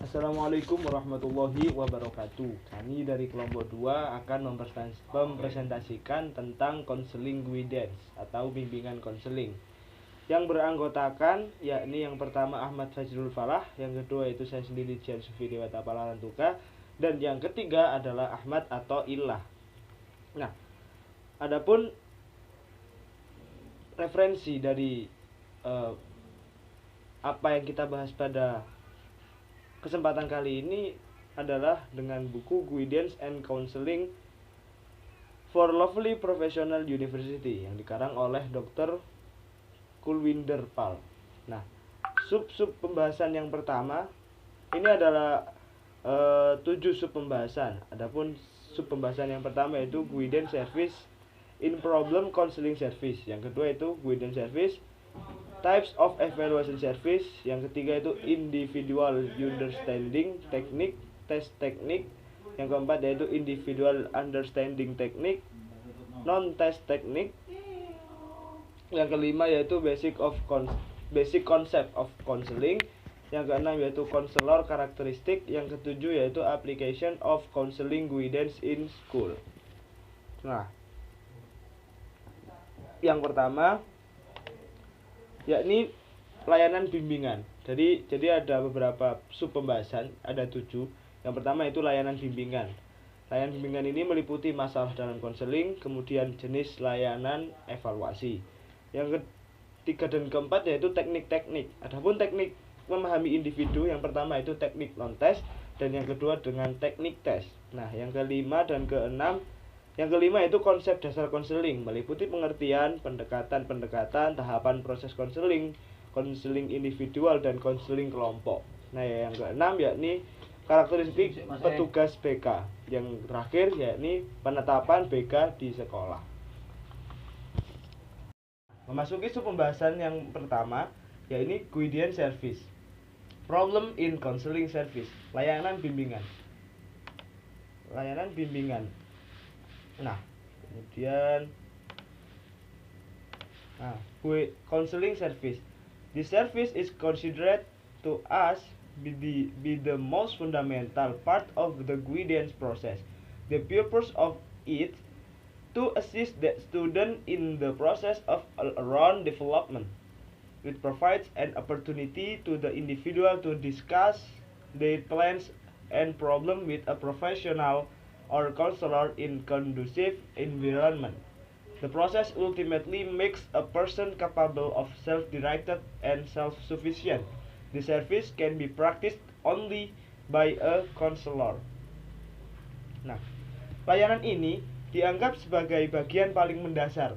Assalamualaikum warahmatullahi wabarakatuh. Kami dari kelompok 2 akan mempresentasikan tentang konseling guidance atau bimbingan konseling yang beranggotakan yakni yang pertama Ahmad Fajrul Falah, yang kedua itu saya sendiri Jian Sufi Dewata Palarantuka, dan yang ketiga adalah Ahmad atau Illah. Nah, adapun referensi dari apa yang kita bahas pada kesempatan kali ini adalah dengan buku Guidance and Counseling for Lovely Professional University yang dikarang oleh Dr. Kulwinder Pal. Nah, sub pembahasan yang pertama ini adalah 7 sub pembahasan. Adapun sub pembahasan yang pertama itu Guidance Service in Problem Counseling Service. Yang kedua itu Guidance Service Types of Evaluation Service. Yang ketiga itu Individual Understanding Technique, Test Technique. Yang keempat yaitu Individual Understanding Technique, Non-Test Technique. Yang kelima yaitu Basic Concept of Counseling. Yang keenam yaitu Counselor Karakteristik. Yang ketujuh yaitu Application of Counseling Guidance in School. Nah, yang pertama yakni layanan bimbingan. Jadi ada beberapa sub pembahasan, ada 7. Yang pertama itu layanan bimbingan. Layanan bimbingan ini meliputi masalah dalam konseling, kemudian jenis layanan evaluasi. Yang ketiga dan keempat yaitu teknik-teknik. Adapun teknik memahami individu, yang pertama itu teknik non-tes, dan yang kedua dengan teknik tes. Nah, yang kelima dan keenam, yang kelima itu konsep dasar konseling, meliputi pengertian, pendekatan, tahapan proses konseling, konseling individual dan konseling kelompok. Nah, yang keenam yakni karakteristik petugas BK. Yang terakhir yakni penetapan BK di sekolah. Memasuki sub pembahasan yang pertama yakni Guidance Service. Problem in Counseling Service, layanan bimbingan. Layanan bimbingan. Nah, kemudian counseling service. This service is considered to us be the most fundamental part of the guidance process. The purpose of it to assist the student in the process of all-around development. It provides an opportunity to the individual to discuss their plans and problem with a professional or counselor in conducive environment. The process ultimately makes a person capable of self-directed and self-sufficient. The service can be practiced only by a counselor. Nah, layanan ini dianggap sebagai bagian paling mendasar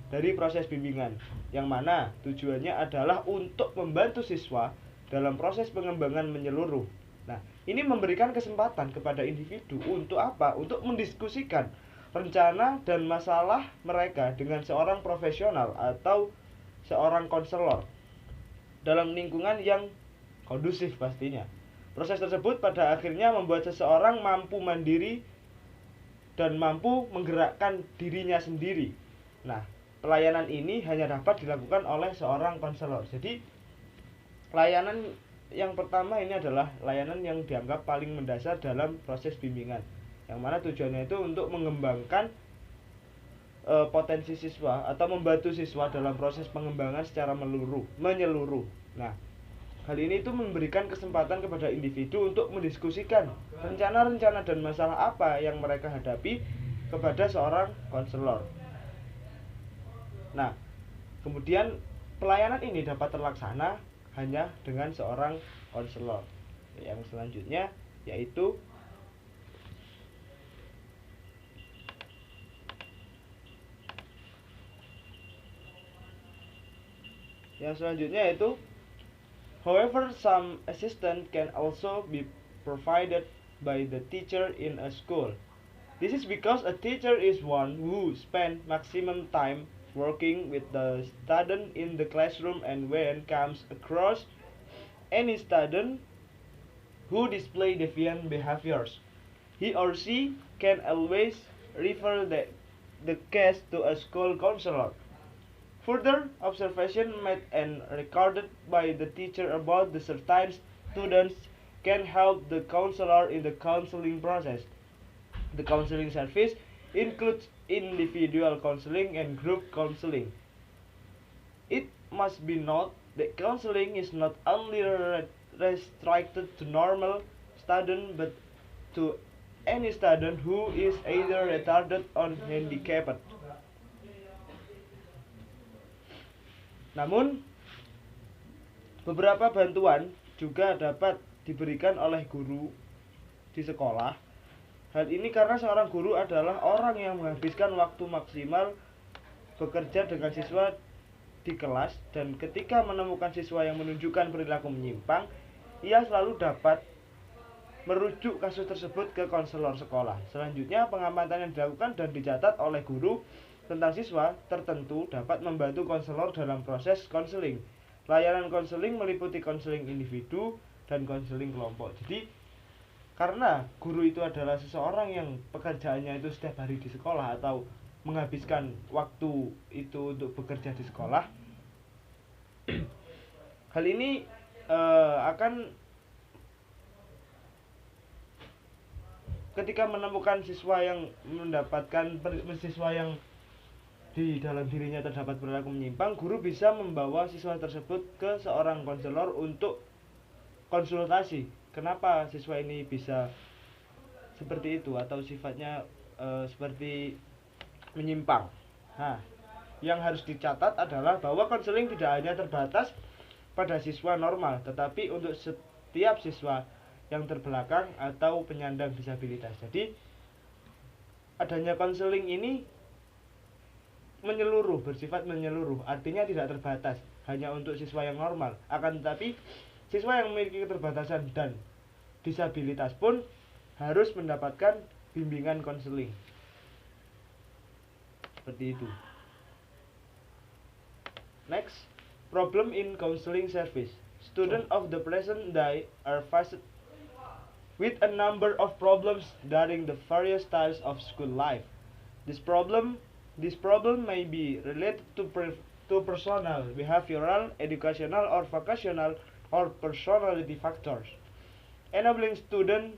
dari proses bimbingan, yang mana tujuannya adalah untuk membantu siswa dalam proses pengembangan menyeluruh. Nah, ini memberikan kesempatan kepada individu untuk apa? Untuk mendiskusikan rencana dan masalah mereka dengan seorang profesional atau seorang konselor dalam lingkungan yang kondusif pastinya. Proses tersebut pada akhirnya membuat seseorang mampu mandiri dan mampu menggerakkan dirinya sendiri. Nah, pelayanan ini hanya dapat dilakukan oleh seorang konselor. Jadi, layanan yang pertama ini adalah layanan yang dianggap paling mendasar dalam proses bimbingan, yang mana tujuannya itu untuk mengembangkan potensi siswa atau membantu siswa dalam proses pengembangan secara menyeluruh. Nah, hal ini itu memberikan kesempatan kepada individu untuk mendiskusikan rencana-rencana dan masalah apa yang mereka hadapi kepada seorang konselor. Nah, kemudian pelayanan ini dapat terlaksana hanya dengan seorang konselor. Yang selanjutnya yaitu however, some assistance can also be provided by the teacher in a school. This is because a teacher is one who spends maximum time working with the student in the classroom, and when comes across any student who display deviant behaviors, he or she can always refer the case to a school counselor. Further observation made and recorded by the teacher about the certain students can help the counselor in the counseling process. The counseling service includes individual counseling and group counseling. It must be noted that counseling is not only restricted to normal students but to any student who is either retarded or handicapped. Namun, beberapa bantuan juga dapat diberikan oleh guru di sekolah. Hal ini karena seorang guru adalah orang yang menghabiskan waktu maksimal bekerja dengan siswa di kelas, dan ketika menemukan siswa yang menunjukkan perilaku menyimpang, ia selalu dapat merujuk kasus tersebut ke konselor sekolah. Selanjutnya, pengamatan yang dilakukan dan dicatat oleh guru tentang siswa tertentu dapat membantu konselor dalam proses konseling. Layanan konseling meliputi konseling individu dan konseling kelompok. Jadi, karena guru itu adalah seseorang yang pekerjaannya itu setiap hari di sekolah atau menghabiskan waktu itu untuk bekerja di sekolah, hal ini akan ketika menemukan siswa yang mendapatkan siswa yang di dalam dirinya terdapat perilaku menyimpang, guru bisa membawa siswa tersebut ke seorang konselor untuk konsultasi. Kenapa siswa ini bisa seperti itu atau sifatnya seperti menyimpang. Yang harus dicatat adalah bahwa konseling tidak hanya terbatas pada siswa normal, tetapi untuk setiap siswa yang terbelakang atau penyandang disabilitas. Jadi, adanya konseling ini menyeluruh, bersifat menyeluruh, artinya tidak terbatas hanya untuk siswa yang normal. Akan tetapi, siswa yang memiliki keterbatasan dan disabilitas pun harus mendapatkan bimbingan konseling. Seperti itu. Next, problem in counseling service. Students of the present day are faced with a number of problems during the various styles of school life. This problem may be related to personal, behavioral, educational, or vocational, or personality factors. Enabling students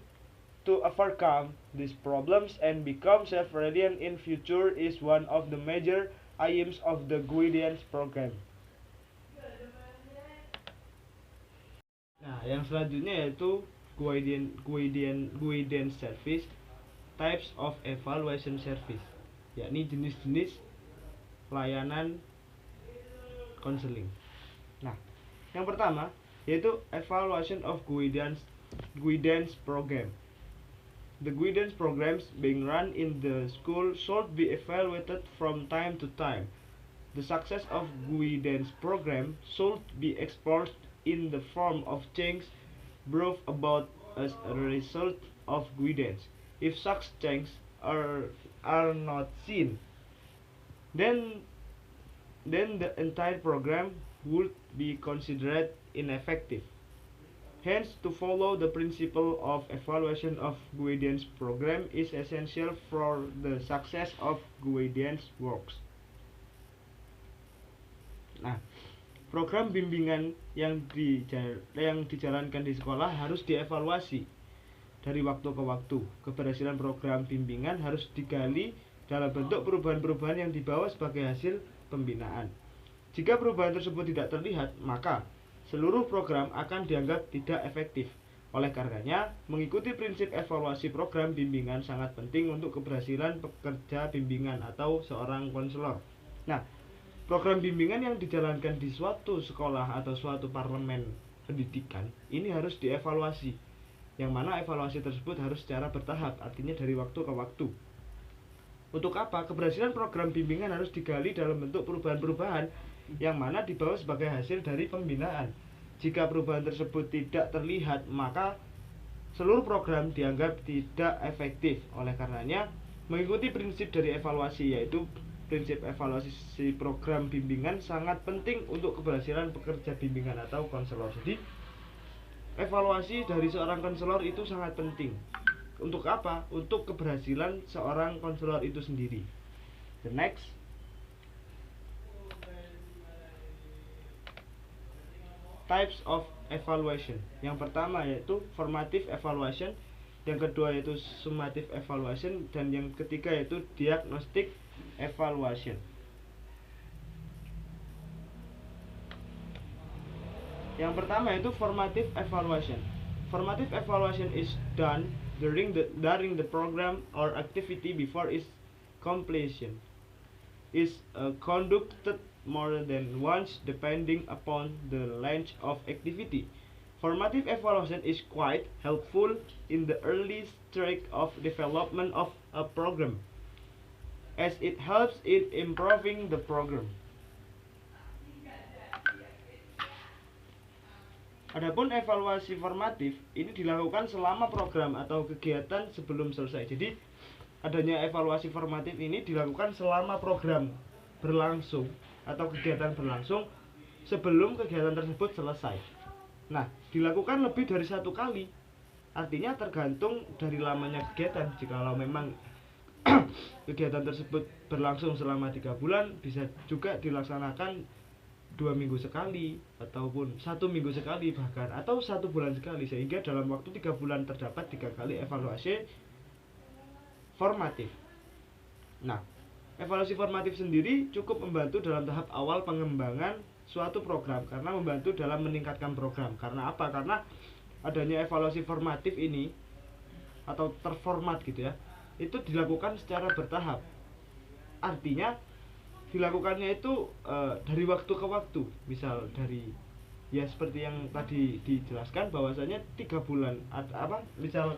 to overcome these problems and become self-reliant in future is one of the major aims of the guidance program. Nah, yang selanjutnya yaitu guidance service, types of evaluation service, yakni jenis-jenis layanan konseling. Nah, yang pertama yaitu evaluation of guidance program. The guidance programs being run in the school should be evaluated from time to time. The success of guidance program should be expressed in the form of change brought about as a result of guidance. If such changes are not seen, then the entire program would be considered ineffective. Hence, to follow the principle of evaluation of guidance program is essential for the success of guidance works. Nah, program bimbingan yang dijalankan di sekolah harus dievaluasi dari waktu ke waktu. Keberhasilan program bimbingan harus digali dalam bentuk perubahan-perubahan yang dibawa sebagai hasil pembinaan. Jika perubahan tersebut tidak terlihat, maka seluruh program akan dianggap tidak efektif. Oleh karenanya, mengikuti prinsip evaluasi program bimbingan sangat penting untuk keberhasilan pekerja bimbingan atau seorang konselor. Nah, program bimbingan yang dijalankan di suatu sekolah atau suatu parlemen pendidikan ini harus dievaluasi, yang mana evaluasi tersebut harus secara bertahap, artinya dari waktu ke waktu. Untuk apa? Keberhasilan program bimbingan harus digali dalam bentuk perubahan-perubahan yang mana dibawa sebagai hasil dari pembinaan. Jika perubahan tersebut tidak terlihat, maka seluruh program dianggap tidak efektif. Oleh karenanya, mengikuti prinsip dari evaluasi, yaitu prinsip evaluasi program bimbingan sangat penting untuk keberhasilan pekerja bimbingan atau konselor. Jadi, evaluasi dari seorang konselor itu sangat penting. Untuk apa? Untuk keberhasilan seorang konselor itu sendiri. The next, types of evaluation. Yang pertama yaitu formative evaluation, yang kedua yaitu summative evaluation, dan yang ketiga yaitu diagnostic evaluation. Yang pertama yaitu formative evaluation. Formative evaluation is done during the program or activity before its completion. Is conducted more than once depending upon the length of activity. Formative evaluation is quite helpful in the early stage of development of a program, as it helps in improving the program. Adapun evaluasi formatif ini dilakukan selama program atau kegiatan sebelum selesai. Jadi adanya evaluasi formatif ini dilakukan selama program berlangsung atau kegiatan berlangsung sebelum kegiatan tersebut selesai. Nah, dilakukan lebih dari satu kali. Artinya tergantung dari lamanya kegiatan. Jikalau memang kegiatan tersebut berlangsung selama 3 bulan, bisa juga dilaksanakan 2 minggu sekali, ataupun 1 minggu sekali bahkan, atau 1 bulan sekali, sehingga dalam waktu 3 bulan terdapat 3 kali evaluasi formatif. Nah, evaluasi formatif sendiri cukup membantu dalam tahap awal pengembangan suatu program, karena membantu dalam meningkatkan program. Karena apa? Karena adanya evaluasi formatif ini atau terformat gitu ya, itu dilakukan secara bertahap. Artinya dilakukannya itu dari waktu ke waktu. Misal dari, ya seperti yang tadi dijelaskan bahwasanya 3 bulan misal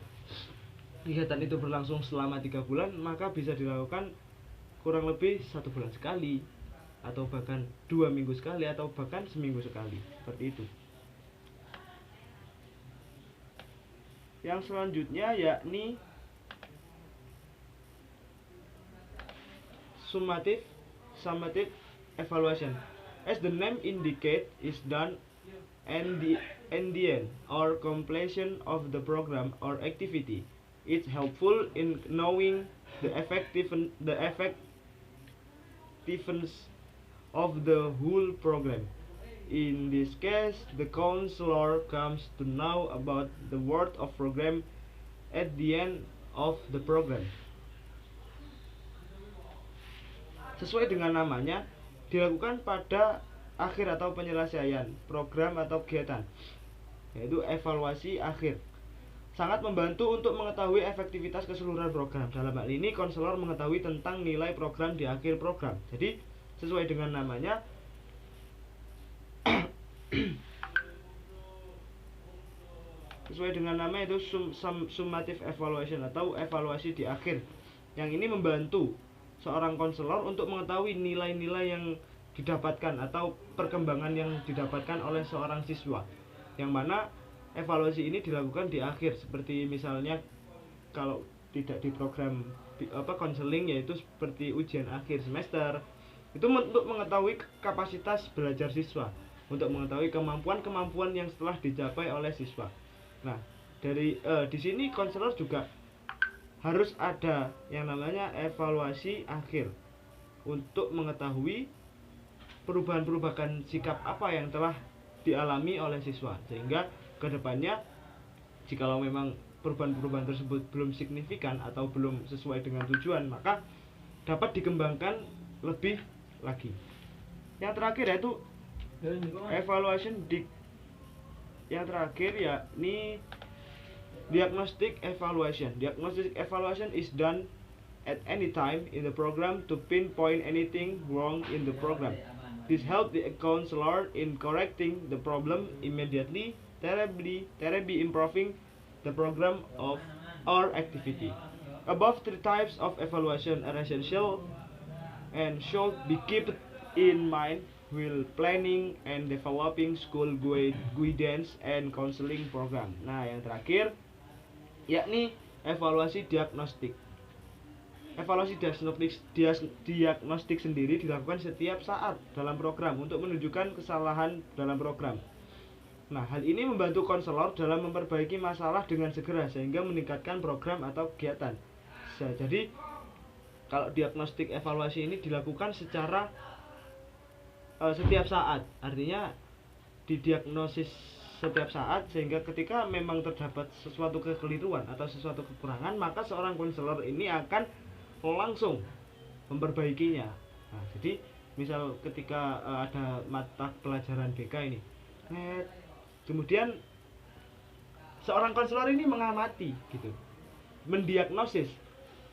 kegiatan itu berlangsung selama 3 bulan, maka bisa dilakukan kurang lebih 1 bulan sekali, atau bahkan 2 minggu sekali, atau bahkan seminggu sekali, seperti itu. Yang selanjutnya yakni summative evaluation. As the name indicates, is done and the end or completion of the program or activity. It's helpful in knowing the effectiveness of the whole program. In this case, the counselor comes to know about the worth of program at the end of the program. Sesuai dengan namanya, dilakukan pada akhir atau penyelesaian program atau kegiatan, yaitu evaluasi akhir. Sangat membantu untuk mengetahui efektivitas keseluruhan program. Dalam hal ini, konselor mengetahui tentang nilai program di akhir program. Jadi, sesuai dengan namanya, itu summative evaluation atau evaluasi di akhir. Yang ini membantu seorang konselor untuk mengetahui nilai-nilai yang didapatkan atau perkembangan yang didapatkan oleh seorang siswa, yang mana evaluasi ini dilakukan di akhir. Seperti misalnya kalau tidak di program konseling, yaitu seperti ujian akhir semester, itu untuk mengetahui kapasitas belajar siswa, untuk mengetahui kemampuan yang setelah dicapai oleh siswa. Nah, dari di sini konselor juga harus ada yang namanya evaluasi akhir untuk mengetahui perubahan-perubahan sikap apa yang telah dialami oleh siswa, sehingga kedepannya jikalau memang perubahan-perubahan tersebut belum signifikan atau belum sesuai dengan tujuan, maka dapat dikembangkan lebih lagi. Yang terakhir yaitu yang terakhir yakni diagnostic evaluation. Diagnostic evaluation is done at any time in the program to pinpoint anything wrong in the program. This helps the counselor in correcting the problem immediately, thereby improving the program or activity. Above 3 types of evaluation are essential and should be kept in mind while planning and developing school guidance and counseling program. Nah, yang terakhir yakni evaluasi diagnostik. Evaluasi diagnostik sendiri dilakukan setiap saat dalam program untuk menunjukkan kesalahan dalam program. Nah, hal ini membantu konselor dalam memperbaiki masalah dengan segera sehingga meningkatkan program atau kegiatan. Jadi, kalau diagnostik evaluasi ini dilakukan secara setiap saat, artinya didiagnosis setiap saat, sehingga ketika memang terdapat sesuatu kekeliruan atau sesuatu kekurangan, maka seorang konselor ini akan langsung memperbaikinya. Nah, jadi misal ketika ada mata pelajaran BK ini, kemudian seorang konselor ini mengamati gitu, mendiagnosis,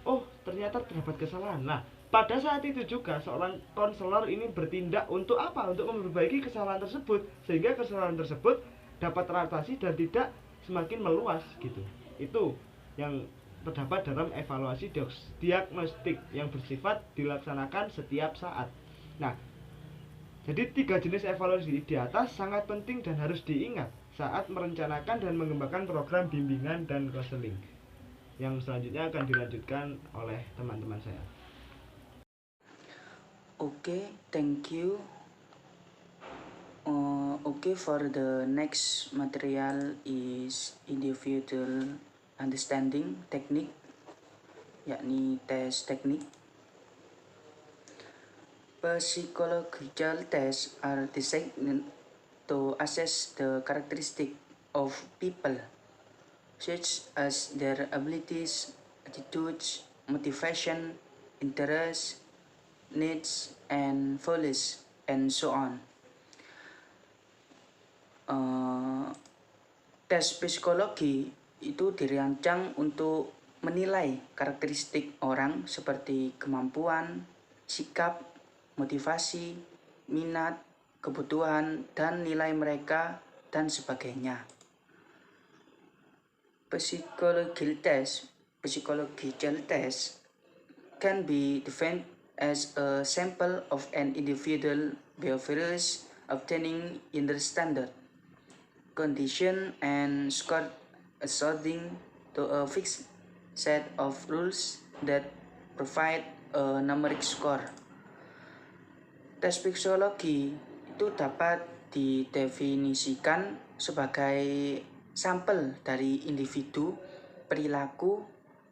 oh ternyata terdapat kesalahan. Nah, pada saat itu juga seorang konselor ini bertindak untuk apa? Untuk memperbaiki kesalahan tersebut, sehingga kesalahan tersebut dapat teratasi dan tidak semakin meluas gitu. Itu yang terdapat dalam evaluasi diagnostik yang bersifat dilaksanakan setiap saat. Nah, jadi 3 jenis evaluasi di atas sangat penting dan harus diingat saat merencanakan dan mengembangkan program bimbingan dan konseling yang selanjutnya akan dilanjutkan oleh teman-teman saya. Okay, thank you. Okay, for the next material is individual understanding technique, yakni tes teknik. Psychological tests are designed to assess the characteristic of people, such as their abilities, attitudes, motivation, interests, needs, and values, and so on. Tes psikologi itu dirancang untuk menilai karakteristik orang seperti kemampuan, sikap, motivasi, minat, kebutuhan, dan nilai mereka, dan sebagainya. Psychological test can be defined as a sample of an individual behaviors obtaining in the standard condition and scored according to a fixed set of rules that provide a numeric score. Tes psikologi itu dapat didefinisikan sebagai sampel dari individu, perilaku,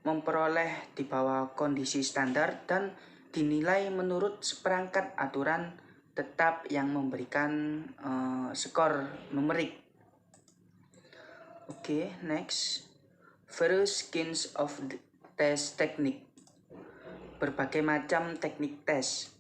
memperoleh di bawah kondisi standar, dan dinilai menurut seperangkat aturan tetap yang memberikan skor numerik. Okay, next. Various kinds of test technique. Berbagai macam teknik tes.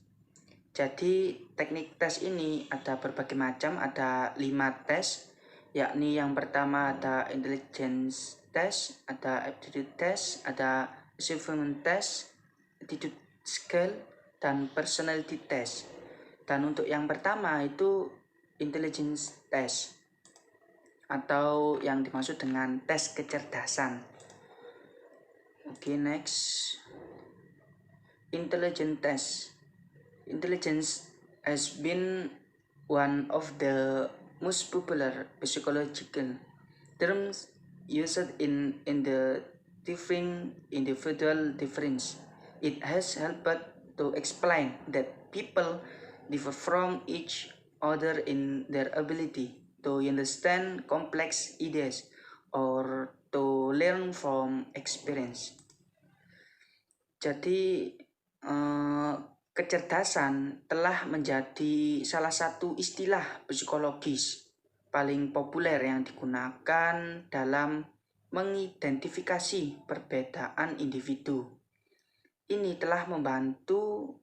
Jadi teknik tes ini ada berbagai macam, ada 5 tes, yakni yang pertama ada intelligence test, ada aptitude test, ada achievement test, attitude scale, dan personality test. Dan untuk yang pertama itu intelligence test, atau yang dimaksud dengan tes kecerdasan. Okay, next. Intelligence test. Intelligence has been one of the most popular psychological terms used in the differing individual difference. It has helped to explain that people differ from each other in their ability to understand complex ideas or to learn from experience. Jadi kecerdasan telah menjadi salah satu istilah psikologis paling populer yang digunakan dalam mengidentifikasi perbedaan individu. Ini telah membantu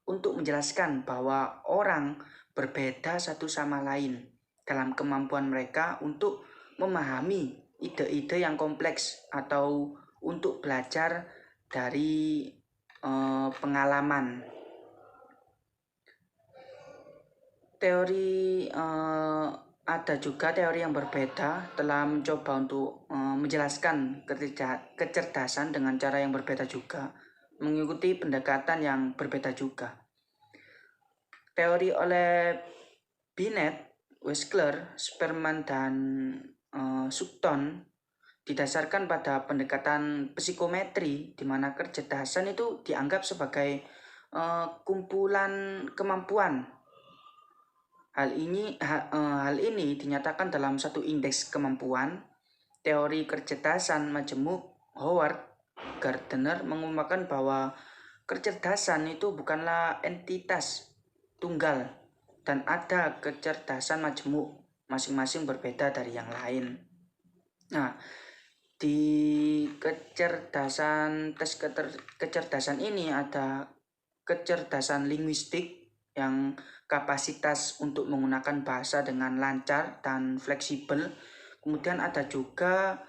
untuk menjelaskan bahwa orang berbeda satu sama lain dalam kemampuan mereka untuk memahami ide-ide yang kompleks atau untuk belajar dari pengalaman. Ada juga teori yang berbeda telah mencoba untuk menjelaskan kecerdasan dengan cara yang berbeda juga, mengikuti pendekatan yang berbeda juga. Teori oleh Binet, Wechsler, Sperman, dan Sutton didasarkan pada pendekatan psikometri, di mana kecerdasan itu dianggap sebagai kumpulan kemampuan. Hal ini dinyatakan dalam satu indeks kemampuan. Teori kecerdasan majemuk Howard Gardner mengungkapkan bahwa kecerdasan itu bukanlah entitas tunggal dan ada kecerdasan majemuk, masing-masing berbeda dari yang lain. Nah, di tes kecerdasan ini ada kecerdasan linguistik yang kapasitas untuk menggunakan bahasa dengan lancar dan fleksibel. Kemudian ada juga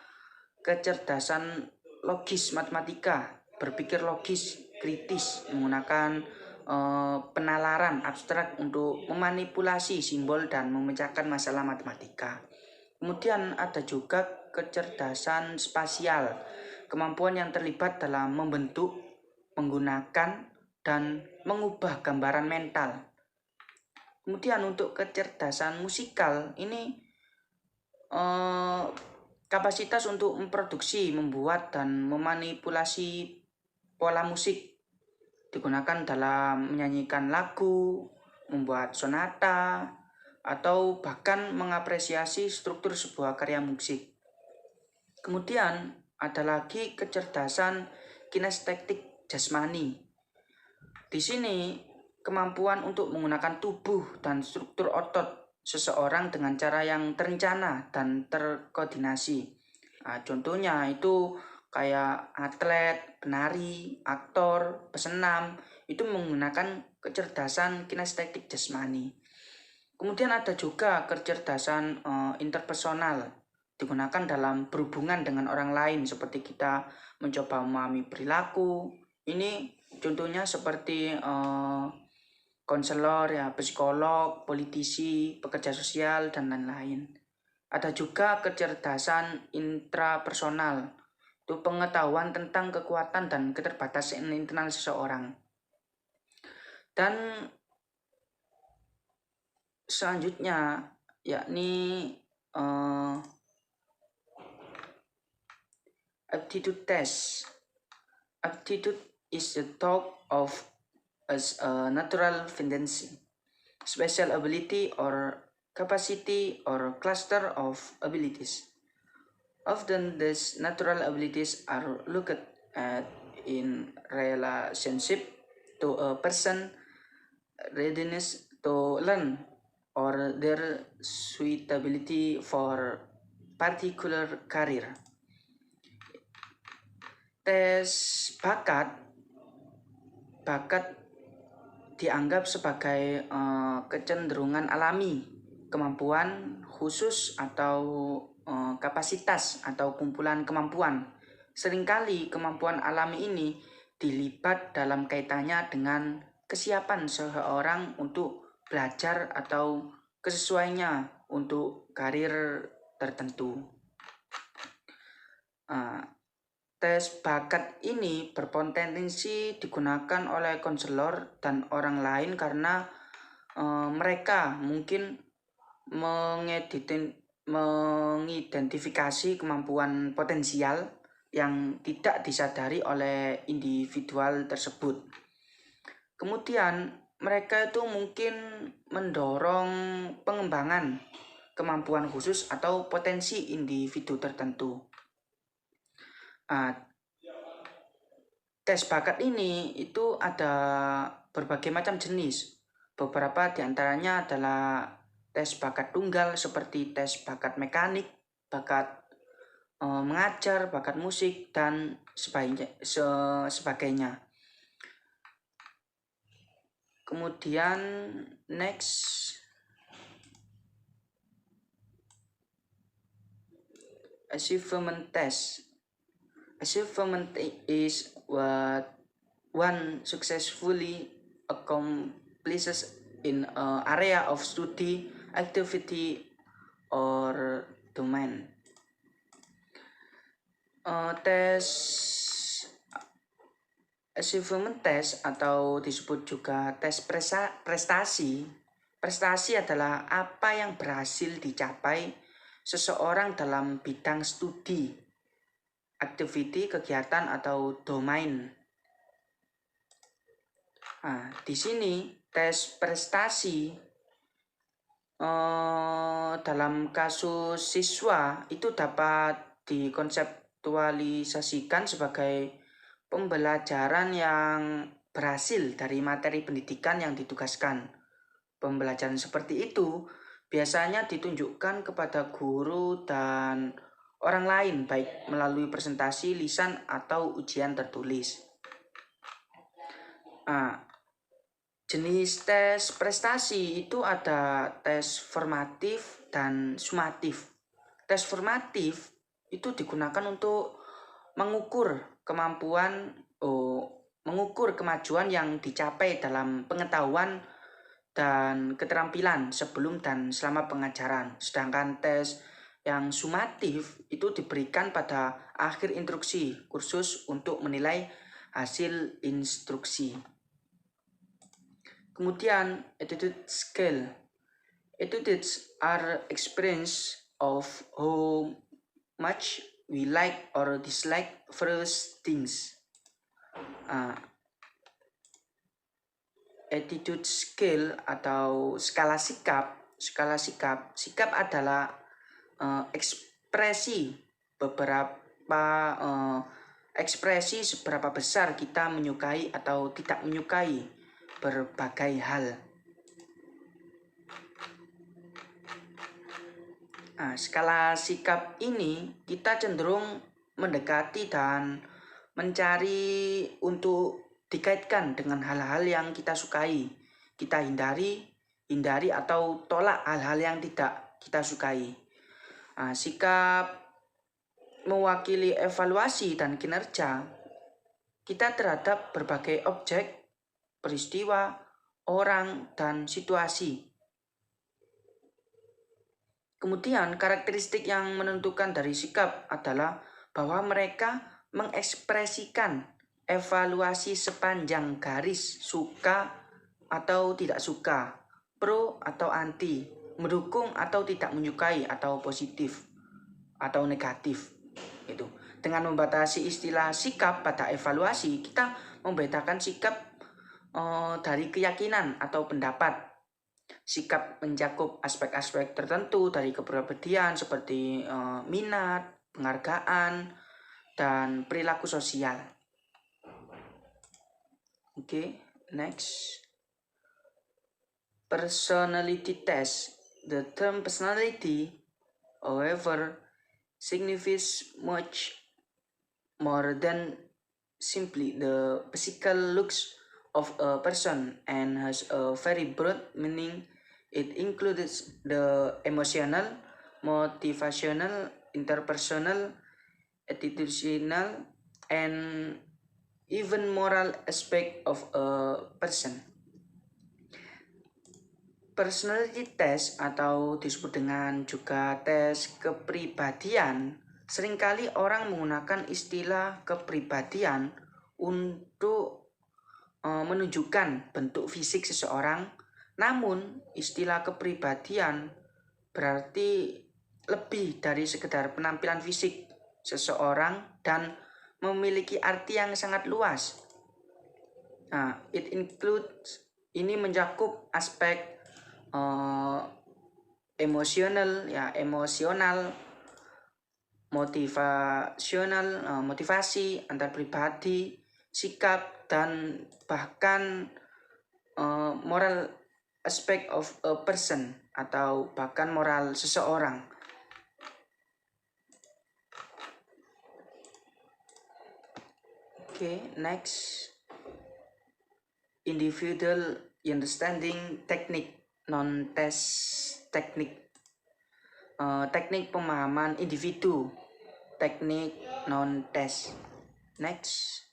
kecerdasan logis matematika, berpikir logis, kritis, menggunakan penalaran abstrak untuk memanipulasi simbol dan memecahkan masalah matematika. Kemudian ada juga kecerdasan spasial, kemampuan yang terlibat dalam membentuk, menggunakan, dan mengubah gambaran mental. Kemudian untuk kecerdasan musikal ini kapasitas untuk memproduksi, membuat, dan memanipulasi pola musik digunakan dalam menyanyikan lagu, membuat sonata, atau bahkan mengapresiasi struktur sebuah karya musik. Kemudian ada lagi kecerdasan kinestetik jasmani. Di sini kemampuan untuk menggunakan tubuh dan struktur otot seseorang dengan cara yang terencana dan terkoordinasi. Nah, contohnya itu kayak atlet, penari, aktor, pesenam, itu menggunakan kecerdasan kinestetik jasmani. Kemudian ada juga kecerdasan interpersonal, digunakan dalam berhubungan dengan orang lain, seperti kita mencoba memahami perilaku. Ini contohnya seperti konselor, ya, psikolog, politisi, pekerja sosial, dan lain-lain. Ada juga kecerdasan intrapersonal, itu pengetahuan tentang kekuatan dan keterbatasan internal seseorang. Dan selanjutnya yakni aptitude test. Aptitude is the talk of as a natural tendency, special ability or capacity or cluster of abilities. Often these natural abilities are looked at in relationship to a person readiness to learn or their suitability for particular career. Tes bakat dianggap sebagai kecenderungan alami, kemampuan khusus atau kapasitas atau kumpulan kemampuan. Seringkali kemampuan alami ini dilibat dalam kaitannya dengan kesiapan seseorang untuk belajar atau kesesuaiannya untuk karir tertentu. Tes bakat ini berpotensi digunakan oleh konselor dan orang lain karena mereka mungkin mengidentifikasi kemampuan potensial yang tidak disadari oleh individual tersebut. Kemudian mereka itu mungkin mendorong pengembangan kemampuan khusus atau potensi individu tertentu. Tes bakat ini itu ada berbagai macam jenis. Beberapa diantaranya adalah tes bakat tunggal seperti tes bakat mekanik, bakat mengajar, bakat musik, dan sebagainya. Kemudian next, achievement test. Achievement is what one successfully accomplishes in an area of study, activity, or domain. Tes achievement test atau disebut juga tes prestasi. Prestasi adalah apa yang berhasil dicapai seseorang dalam bidang studi, activity, kegiatan, atau domain. Di sini tes prestasi dalam kasus siswa itu dapat dikonseptualisasikan sebagai pembelajaran yang berhasil dari materi pendidikan yang ditugaskan. Pembelajaran seperti itu biasanya ditunjukkan kepada guru dan orang lain, baik melalui presentasi, lisan, atau ujian tertulis. Jenis tes prestasi itu ada tes formatif dan sumatif. Tes formatif itu digunakan untuk mengukur kemajuan yang dicapai dalam pengetahuan dan keterampilan sebelum dan selama pengajaran. Sedangkan tes yang sumatif itu diberikan pada akhir instruksi kursus untuk menilai hasil instruksi. Kemudian attitude scale. Attitudes are experience of how much we like or dislike various things. Attitude scale atau skala sikap. Sikap adalah ekspresi seberapa besar kita menyukai atau tidak menyukai berbagai hal. Skala sikap ini kita cenderung mendekati dan mencari untuk dikaitkan dengan hal-hal yang kita sukai. Kita hindari atau tolak hal-hal yang tidak kita sukai. Sikap mewakili evaluasi dan kinerja kita terhadap berbagai objek, peristiwa, orang, dan situasi. Kemudian karakteristik yang menentukan dari sikap adalah bahwa mereka mengekspresikan evaluasi sepanjang garis, suka atau tidak suka, pro atau anti, mendukung atau tidak menyukai, atau positif atau negatif. Itu. Dengan membatasi istilah sikap pada evaluasi, kita membedakan sikap dari keyakinan atau pendapat. Sikap mencakup aspek-aspek tertentu dari kepribadian seperti minat, penghargaan, dan perilaku sosial. Next. Personality test. The term personality, however, signifies much more than simply the physical looks of a person and has a very broad meaning. It includes the emotional, motivational, interpersonal, attitudinal, and even moral aspect of a person. Personality test atau disebut dengan juga tes kepribadian, seringkali orang menggunakan istilah kepribadian untuk menunjukkan bentuk fisik seseorang. Namun istilah kepribadian berarti lebih dari sekedar penampilan fisik seseorang dan memiliki arti yang sangat luas. It includes, ini mencakup aspek emosional, motivasional, motivasi antar pribadi, sikap, dan bahkan moral aspect of a person atau bahkan moral seseorang. Next. Individual understanding technique, non-test technique. Teknik pemahaman individu, teknik non-test. Next.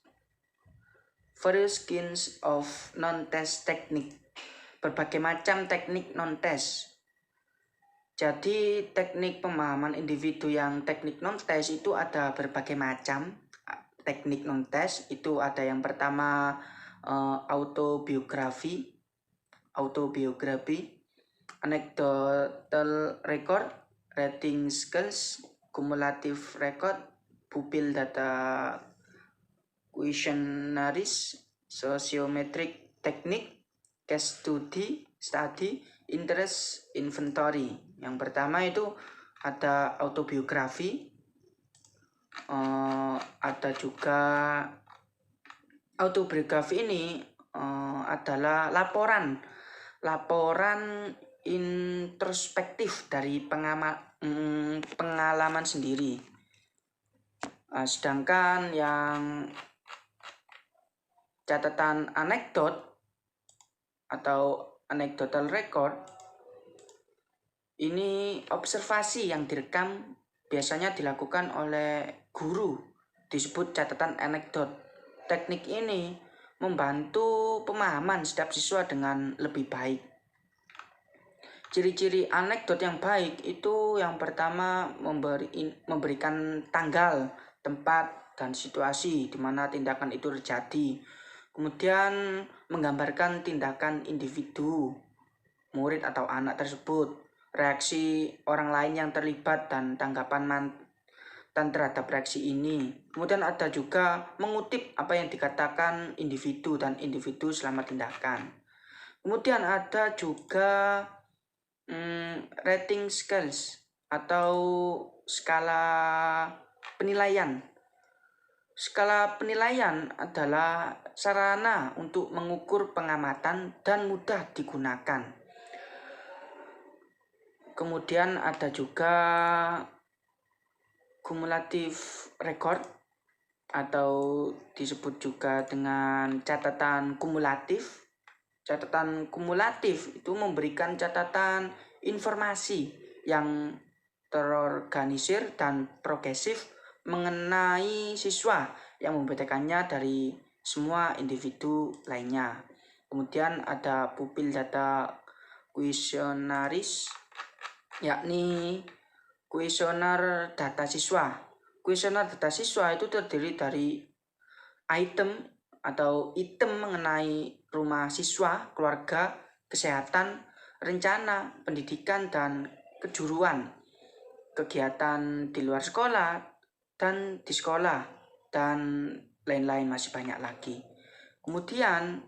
Various kinds of non-test technique. Berbagai macam teknik non-test. Jadi teknik pemahaman individu yang teknik non-test itu ada berbagai macam. Teknik non-test itu ada yang pertama autobiografi, anecdotal record, rating skills, cumulative record, pupil data questionnaires, sociometric technique, case study, interest inventory. Yang pertama itu ada autobiografi, ada juga autobiografi ini adalah laporan introspektif dari pengalaman sendiri. Sedangkan yang catatan anekdot atau anecdotal record ini observasi yang direkam, biasanya dilakukan oleh guru, disebut catatan anekdot. Teknik ini membantu pemahaman setiap siswa dengan lebih baik. Ciri-ciri anekdot yang baik itu yang pertama memberikan tanggal, tempat, dan situasi di mana tindakan itu terjadi. Kemudian menggambarkan tindakan individu, murid atau anak tersebut, reaksi orang lain yang terlibat dan tanggapan mantan terhadap reaksi ini. Kemudian ada juga mengutip apa yang dikatakan individu dan individu selama tindakan. Kemudian ada juga rating scales atau skala penilaian. Skala penilaian adalah sarana untuk mengukur pengamatan dan mudah digunakan. Kemudian ada juga cumulative record atau disebut juga dengan catatan kumulatif. Catatan kumulatif itu memberikan catatan informasi yang terorganisir dan progresif mengenai siswa yang membedakannya dari semua individu lainnya. Kemudian ada pupil data questionnaires, yakni kuesioner data siswa. Kuesioner data siswa itu terdiri dari item mengenai rumah siswa, keluarga, kesehatan, rencana, pendidikan, dan kejuruan, kegiatan di luar sekolah dan di sekolah, dan lain-lain, masih banyak lagi. Kemudian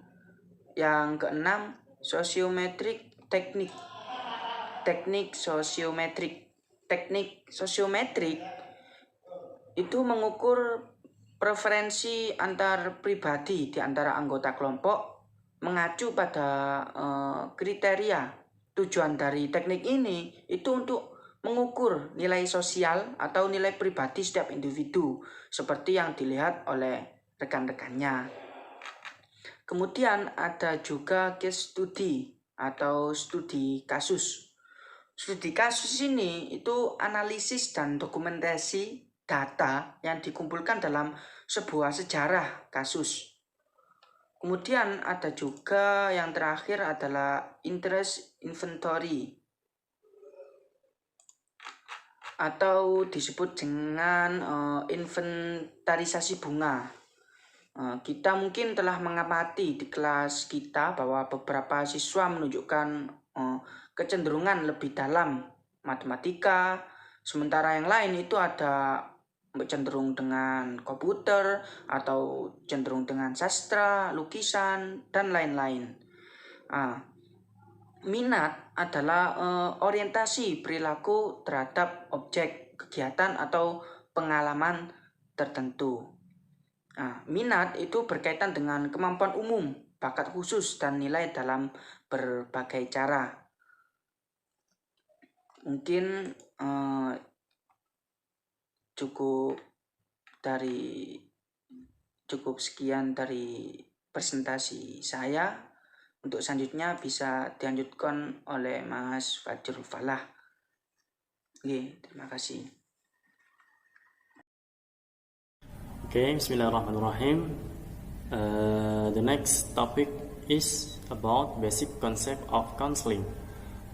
yang keenam, sosiometrik teknik. Teknik sosiometrik. Teknik sosiometrik itu mengukur preferensi antar pribadi di antara anggota kelompok mengacu pada kriteria. Tujuan dari teknik ini itu untuk mengukur nilai sosial atau nilai pribadi setiap individu seperti yang dilihat oleh rekan-rekannya. Kemudian ada juga case study atau studi kasus. Studi kasus ini itu analisis dan dokumentasi data yang dikumpulkan dalam sebuah sejarah kasus. Kemudian ada juga yang terakhir adalah interest inventory atau disebut dengan inventarisasi bunga. Kita mungkin telah mengamati di kelas kita bahwa beberapa siswa menunjukkan kecenderungan lebih dalam matematika, sementara yang lain itu ada cenderung dengan komputer atau cenderung dengan sastra, lukisan, dan lain-lain. Minat adalah orientasi perilaku terhadap objek, kegiatan, atau pengalaman tertentu. Minat itu berkaitan dengan kemampuan umum, bakat khusus, dan nilai dalam berbagai cara. Mungkin cukup sekian dari presentasi saya. Untuk selanjutnya bisa dilanjutkan oleh Mas Fajrul Falah. Oke, terima kasih. Okay, Bismillahirrahmanirrahim. The next topic is about basic concept of counseling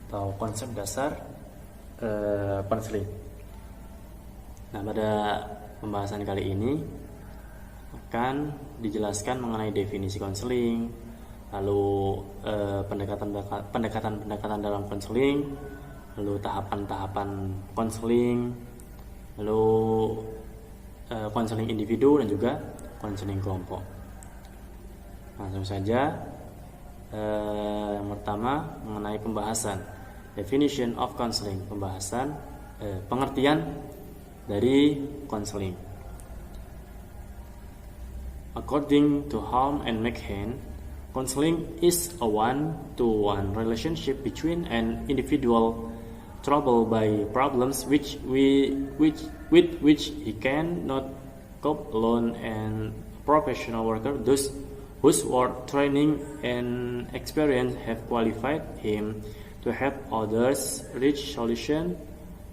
atau konsep dasar counseling. Nah, pada pembahasan kali ini akan dijelaskan mengenai definisi konseling, lalu pendekatan dalam konseling, lalu tahapan-tahapan konseling, lalu konseling individu dan juga konseling kelompok. Langsung saja, yang pertama mengenai pembahasan definition of counseling, pembahasan pengertian dari konseling. According to Halm and McHane, Counseling is a one-to-one relationship between an individual troubled by problems with which he cannot cope alone, and professional worker whose work training and experience have qualified him to help others reach solution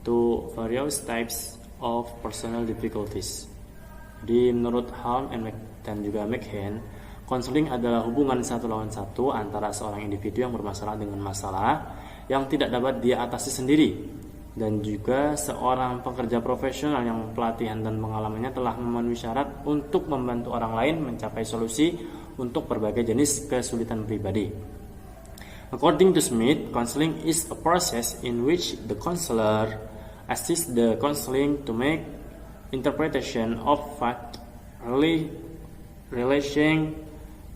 to various types of personal difficulties. Jadi menurut Halm dan juga McHenry, konseling adalah hubungan satu lawan satu antara seorang individu yang bermasalah dengan masalah yang tidak dapat dia atasi sendiri, dan juga seorang pekerja profesional yang pelatihan dan pengalamannya telah memenuhi syarat untuk membantu orang lain mencapai solusi untuk berbagai jenis kesulitan pribadi. According to Smith, counseling is a process in which the counselor assists the counseling to make interpretation of fact relating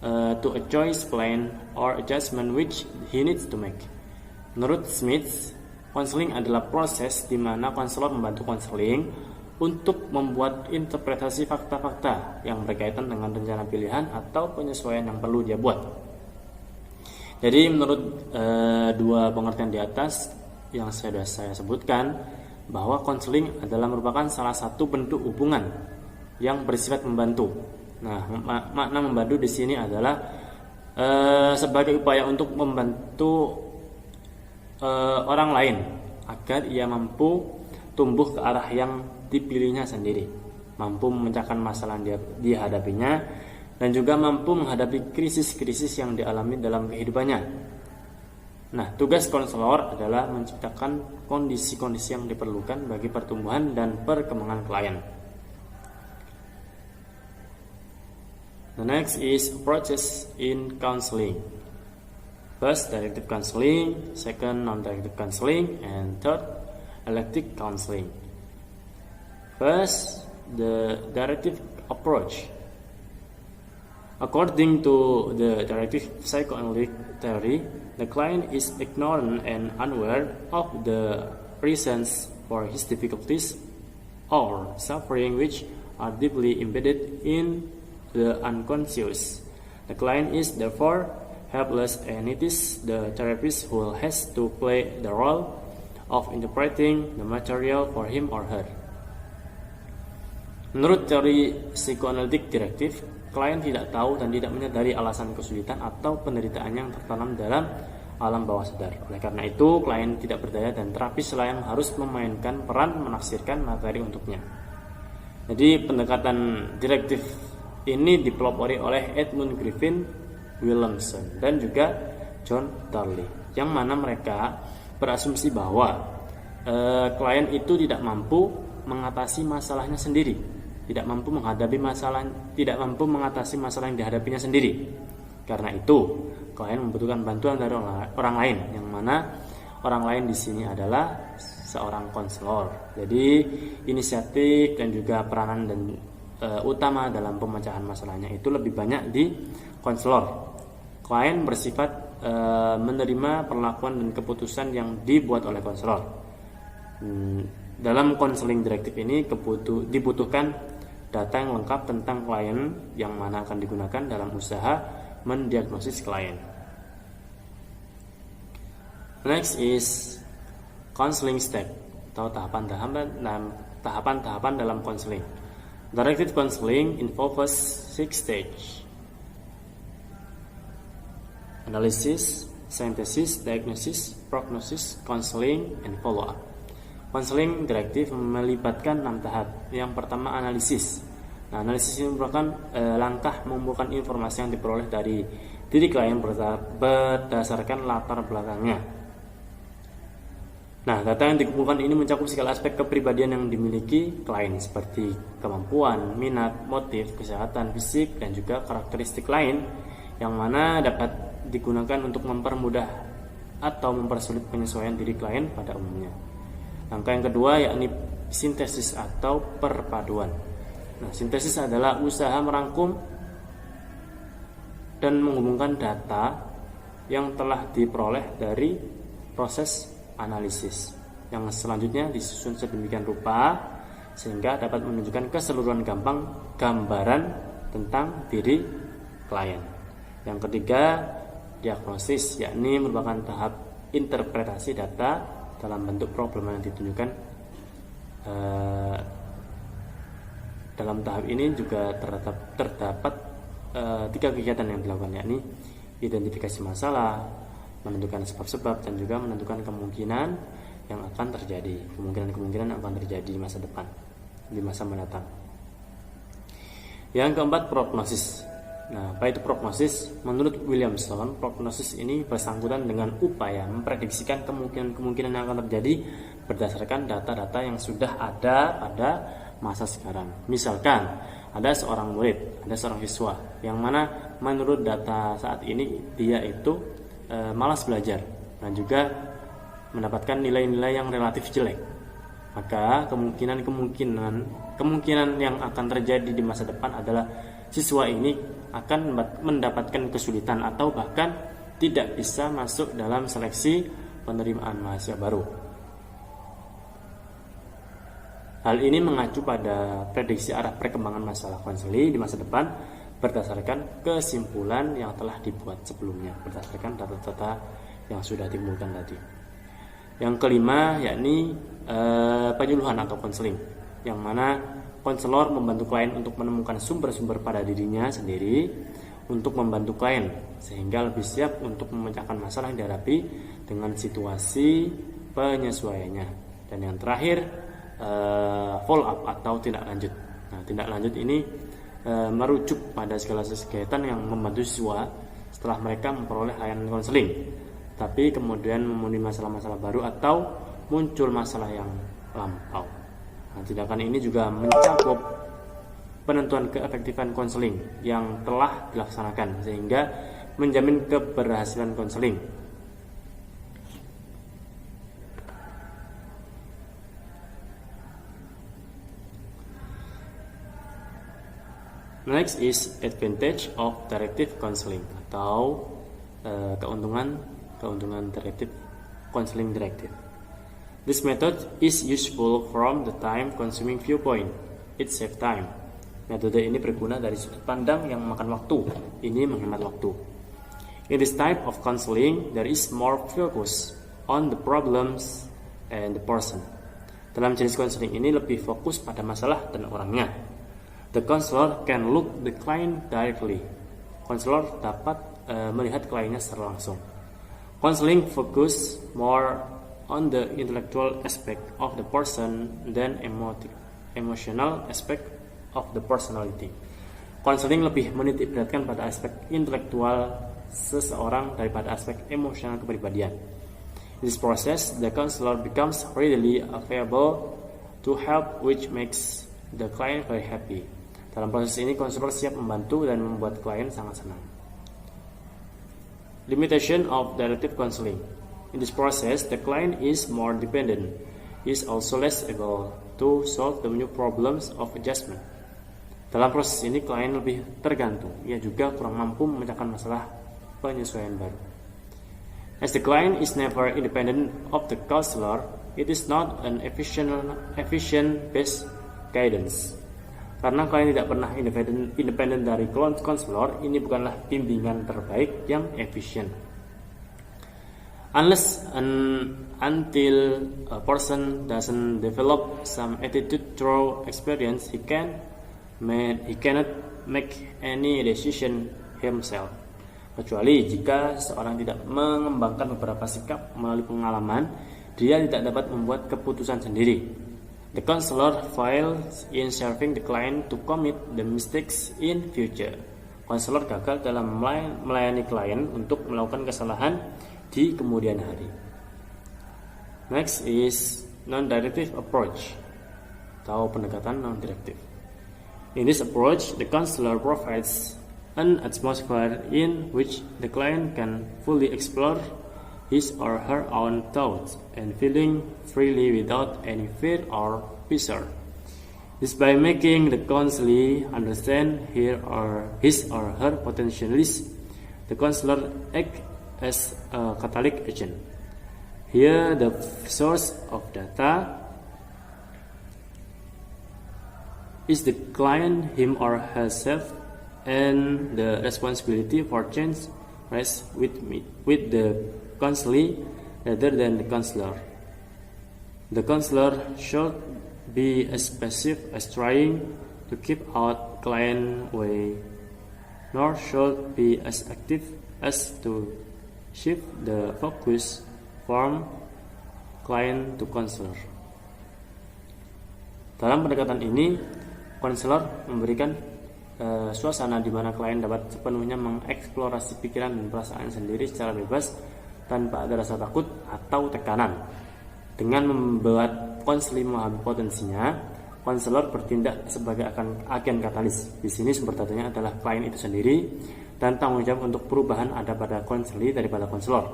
to a choice, plan, or adjustment which he needs to make. Menurut Smith, konseling adalah proses di mana konselor membantu konseling untuk membuat interpretasi fakta-fakta yang berkaitan dengan rencana pilihan atau penyesuaian yang perlu dia buat. Jadi menurut dua pengertian di atas yang sudah saya sebutkan, bahwa konseling adalah merupakan salah satu bentuk hubungan yang bersifat membantu. Nah, makna membantu di sini adalah sebagai upaya untuk membantu orang lain agar ia mampu tumbuh ke arah yang dipilihnya sendiri, mampu memecahkan masalah yang dihadapinya, dan juga mampu menghadapi krisis-krisis yang dialami dalam kehidupannya. Nah, tugas konselor adalah menciptakan kondisi-kondisi yang diperlukan bagi pertumbuhan dan perkembangan klien. The next is approaches in counseling. First, directive counseling, second, non-directive counseling, and third, elective counseling. First, the directive approach. According to the directive psychoanalytic theory, the client is ignorant and unaware of the reasons for his difficulties or suffering, which are deeply embedded in the unconscious. The client is therefore helpless, and it is the therapist who has to play the role of interpreting the material for him or her. Menurut teori psikoanalitik direktif, klien tidak tahu dan tidak menyadari alasan kesulitan atau penderitaan yang tertanam dalam alam bawah sadar. Oleh karena itu, klien tidak berdaya dan terapis lain harus memainkan peran menafsirkan materi untuknya. Jadi pendekatan direktif ini dipelopori oleh Edmund Griffin Williamson dan juga John Darley, yang mana mereka berasumsi bahwa klien itu tidak mampu mengatasi masalahnya sendiri, tidak mampu mengatasi masalah yang dihadapinya sendiri. Karena itu, klien membutuhkan bantuan dari orang lain, yang mana orang lain di sini adalah seorang konselor. Jadi inisiatif dan juga peranan dan utama dalam pemecahan masalahnya itu lebih banyak di konselor. Klien bersifat menerima perlakuan dan keputusan yang dibuat oleh konselor. Dalam konseling direktif ini dibutuhkan data yang lengkap tentang klien yang mana akan digunakan dalam usaha mendiagnosis klien. Next is counseling step atau tahapan-tahapan dalam konseling. Directive counseling involves 6 stages: analysis, synthesis, diagnosis, prognosis, counseling, and follow-up. Konseling direktif melibatkan 6 tahap. Yang pertama, analisis. Nah, analisis ini merupakan langkah mengumpulkan informasi yang diperoleh dari diri klien berdasarkan latar belakangnya. Nah, data yang dikumpulkan ini mencakup segala aspek kepribadian yang dimiliki klien, seperti kemampuan, minat, motif, kesehatan fisik, dan juga karakteristik lain yang mana dapat digunakan untuk mempermudah atau mempersulit penyesuaian diri klien pada umumnya. Langkah yang kedua yakni sintesis atau perpaduan. Nah, sintesis adalah usaha merangkum dan menghubungkan data yang telah diperoleh dari proses analisis, yang selanjutnya disusun sedemikian rupa sehingga dapat menunjukkan keseluruhan gambaran tentang diri klien. Yang ketiga, diagnosis, yakni merupakan tahap interpretasi data dalam bentuk problem yang ditunjukkan. Dalam tahap ini juga terdapat 3 kegiatan yang dilakukan, yakni identifikasi masalah, menentukan sebab-sebab, dan juga menentukan kemungkinan yang akan terjadi, kemungkinan yang akan terjadi di masa depan, di masa mendatang. Yang keempat, prognosis. Nah, apa itu prognosis? Menurut Williamson, prognosis ini bersangkutan dengan upaya memprediksikan kemungkinan yang akan terjadi berdasarkan data-data yang sudah ada pada masa sekarang. Misalkan, ada seorang murid, ada seorang siswa yang mana menurut data saat ini dia itu malas belajar dan juga mendapatkan nilai-nilai yang relatif jelek. Maka kemungkinan yang akan terjadi di masa depan adalah siswa ini akan mendapatkan kesulitan atau bahkan tidak bisa masuk dalam seleksi penerimaan mahasiswa baru. Hal ini mengacu pada prediksi arah perkembangan masalah konseling di masa depan berdasarkan kesimpulan yang telah dibuat sebelumnya, berdasarkan data-data yang sudah ditemukan tadi. Yang kelima, yakni penyuluhan atau konseling, yang mana konselor membantu klien untuk menemukan sumber-sumber pada dirinya sendiri untuk membantu klien sehingga lebih siap untuk memecahkan masalah yang dihadapi dengan situasi penyesuaiannya. Dan yang terakhir, follow up atau tindak lanjut. Nah, tindak lanjut ini merujuk pada segala kegiatan yang membantu siswa setelah mereka memperoleh layanan konseling, tapi kemudian memenuhi masalah-masalah baru atau muncul masalah yang lampau. Nah, tindakan ini juga mencakup penentuan keefektifan konseling yang telah dilaksanakan sehingga menjamin keberhasilan konseling. Next is advantage of directive counseling atau keuntungan directive counseling directive. This method is useful from the time-consuming viewpoint. It saves time. Metode ini berguna dari sudut pandang yang memakan waktu. Ini menghemat waktu. In this type of counseling, there is more focus on the problems and the person. Dalam jenis counseling ini lebih fokus pada masalah dan orangnya. The counselor can look the client directly. Counselor dapat melihat kliennya secara langsung. Counseling focus more on the intellectual aspect of the person than emotional aspect of the personality. Counseling lebih menitik beratkan pada aspek intelektual seseorang daripada aspek emosional kepribadian. In this process, the counselor becomes readily available to help, which makes the client very happy. Dalam proses ini, konselor siap membantu dan membuat klien sangat senang. Limitation of directive counseling. In this process, the client is more dependent. He is also less able to solve the new problems of adjustment. Dalam proses ini, klien lebih tergantung. Ia juga kurang mampu memecahkan masalah penyesuaian baru. As the client is never independent of the counselor, it is not an efficient-based guidance. Karena klien tidak pernah independen dari counselor, ini bukanlah bimbingan terbaik yang efisien. Until a person doesn't develop some attitude through experience, he cannot make any decision himself. Kecuali jika seorang tidak mengembangkan beberapa sikap melalui pengalaman, dia tidak dapat membuat keputusan sendiri. The counselor fails in serving the client to commit the mistakes in future. Counselor gagal dalam melayani klien untuk melakukan kesalahan di kemudian hari. Next is non-directive approach atau pendekatan non-directive. In this approach, the counselor provides an atmosphere in which the client can fully explore his or her own thoughts and feeling freely without any fear or pressure. This by making the counselee understand his or her potentials, the counselor acts as a catalytic agent. Here, the source of data is the client him or herself, and the responsibility for change rests with the counselee rather than the counselor. The counselor should be as passive as trying to keep out client way, nor should be as active as to shift the focus from client to counselor. Dalam pendekatan ini, konselor memberikan suasana di mana klien dapat sepenuhnya mengeksplorasi pikiran dan perasaan sendiri secara bebas tanpa ada rasa takut atau tekanan. Dengan membuat konseling memahami potensinya, konselor bertindak sebagai agen katalis. Di sini sumber datanya adalah klien itu sendiri dan tanggung jawab untuk perubahan ada pada konseli daripada konselor.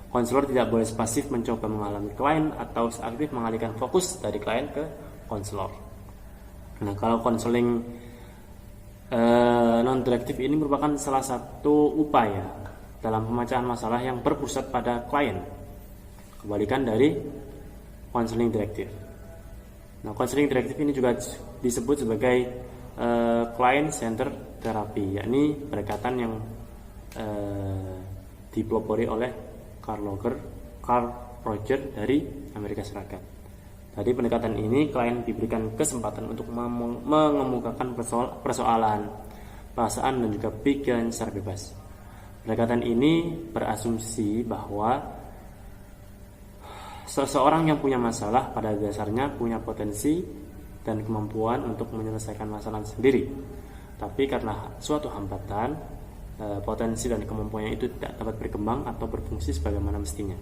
Konselor tidak boleh pasif mencoba mengalami klien atau seaktif mengalihkan fokus dari klien ke konselor. Nah, kalau konseling non-direktif ini merupakan salah satu upaya dalam pemecahan masalah yang berpusat pada klien, kebalikan dari konseling direktif. Nah, konseling direktif ini juga disebut sebagai client center therapy, yakni pendekatan yang dipelopori oleh Carl Rogers dari Amerika Serikat. Dari pendekatan ini, klien diberikan kesempatan untuk mengemukakan persoalan, perasaan dan juga pikiran secara bebas. Pendekatan ini berasumsi bahwa seseorang yang punya masalah pada dasarnya punya potensi dan kemampuan untuk menyelesaikan masalah sendiri. Tapi karena suatu hambatan, potensi dan kemampuannya itu tidak dapat berkembang atau berfungsi sebagaimana mestinya.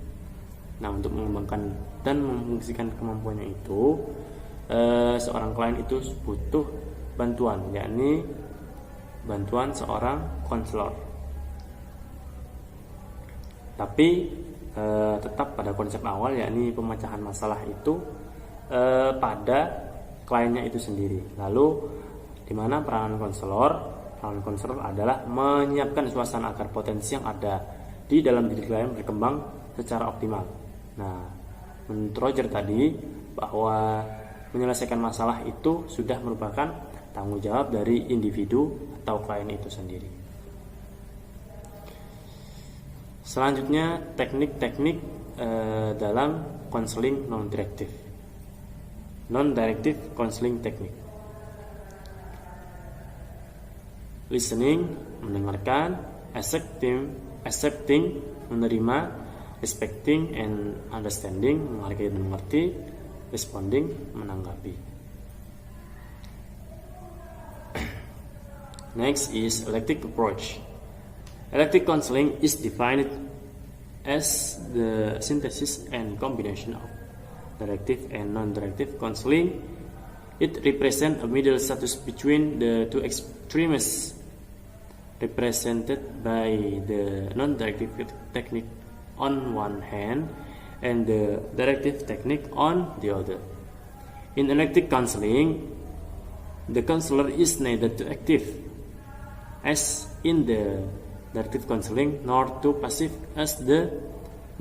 Nah, untuk mengembangkan dan memfungsikan kemampuannya itu, seorang klien itu butuh bantuan, yakni bantuan seorang konselor. Tapi tetap pada konsep awal, yakni pemecahan masalah itu pada kliennya itu sendiri. Lalu di mana peranan konselor? Peranan konselor adalah menyiapkan suasana agar potensi yang ada di dalam diri klien berkembang secara optimal. Nah, menurut Roger tadi bahwa menyelesaikan masalah itu sudah merupakan tanggung jawab dari individu atau klien itu sendiri. Selanjutnya, teknik-teknik dalam konseling non-direktif. Non-directive counseling technique. Listening, mendengarkan, accepting, menerima, respecting and understanding, menghargai dan mengerti, responding, menanggapi. Next is electric approach. Electric counseling is defined as the synthesis and combination of directive and non-directive counseling. It represents a middle status between the two extremes, represented by the non-directive technique on one hand and the directive technique on the other. In electric counseling, the counselor is neither too active as in the directive counseling nor too passive as the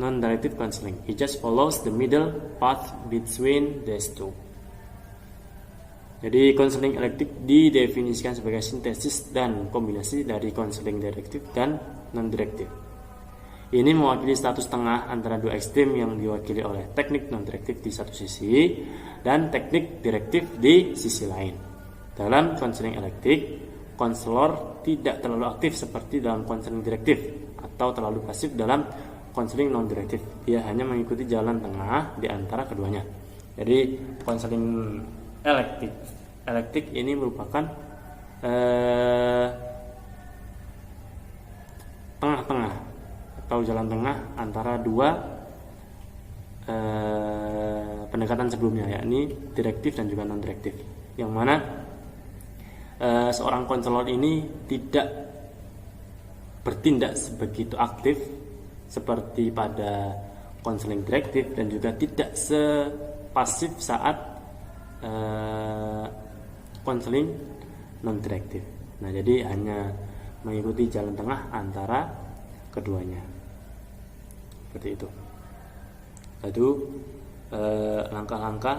non-directive counseling. He just follows the middle path between these two. Jadi konseling elektrik didefinisikan sebagai sintesis dan kombinasi dari konseling direktif dan non-direktif. Ini mewakili status tengah antara dua ekstrem yang diwakili oleh teknik non-direktif di satu sisi dan teknik direktif di sisi lain. Dalam konseling elektrik, konselor tidak terlalu aktif seperti dalam konseling direktif atau terlalu pasif dalam konseling non-direktif. Dia hanya mengikuti jalan tengah di antara keduanya. Jadi konseling elektrik ini merupakan tengah-tengah atau jalan tengah antara dua pendekatan sebelumnya, yakni direktif dan juga non-direktif, yang mana seorang konselor ini tidak bertindak sebegitu aktif seperti pada konseling direktif dan juga tidak sepasif saat konseling non-direktif. Nah, jadi hanya mengikuti jalan tengah antara keduanya. Seperti itu. Lalu langkah-langkah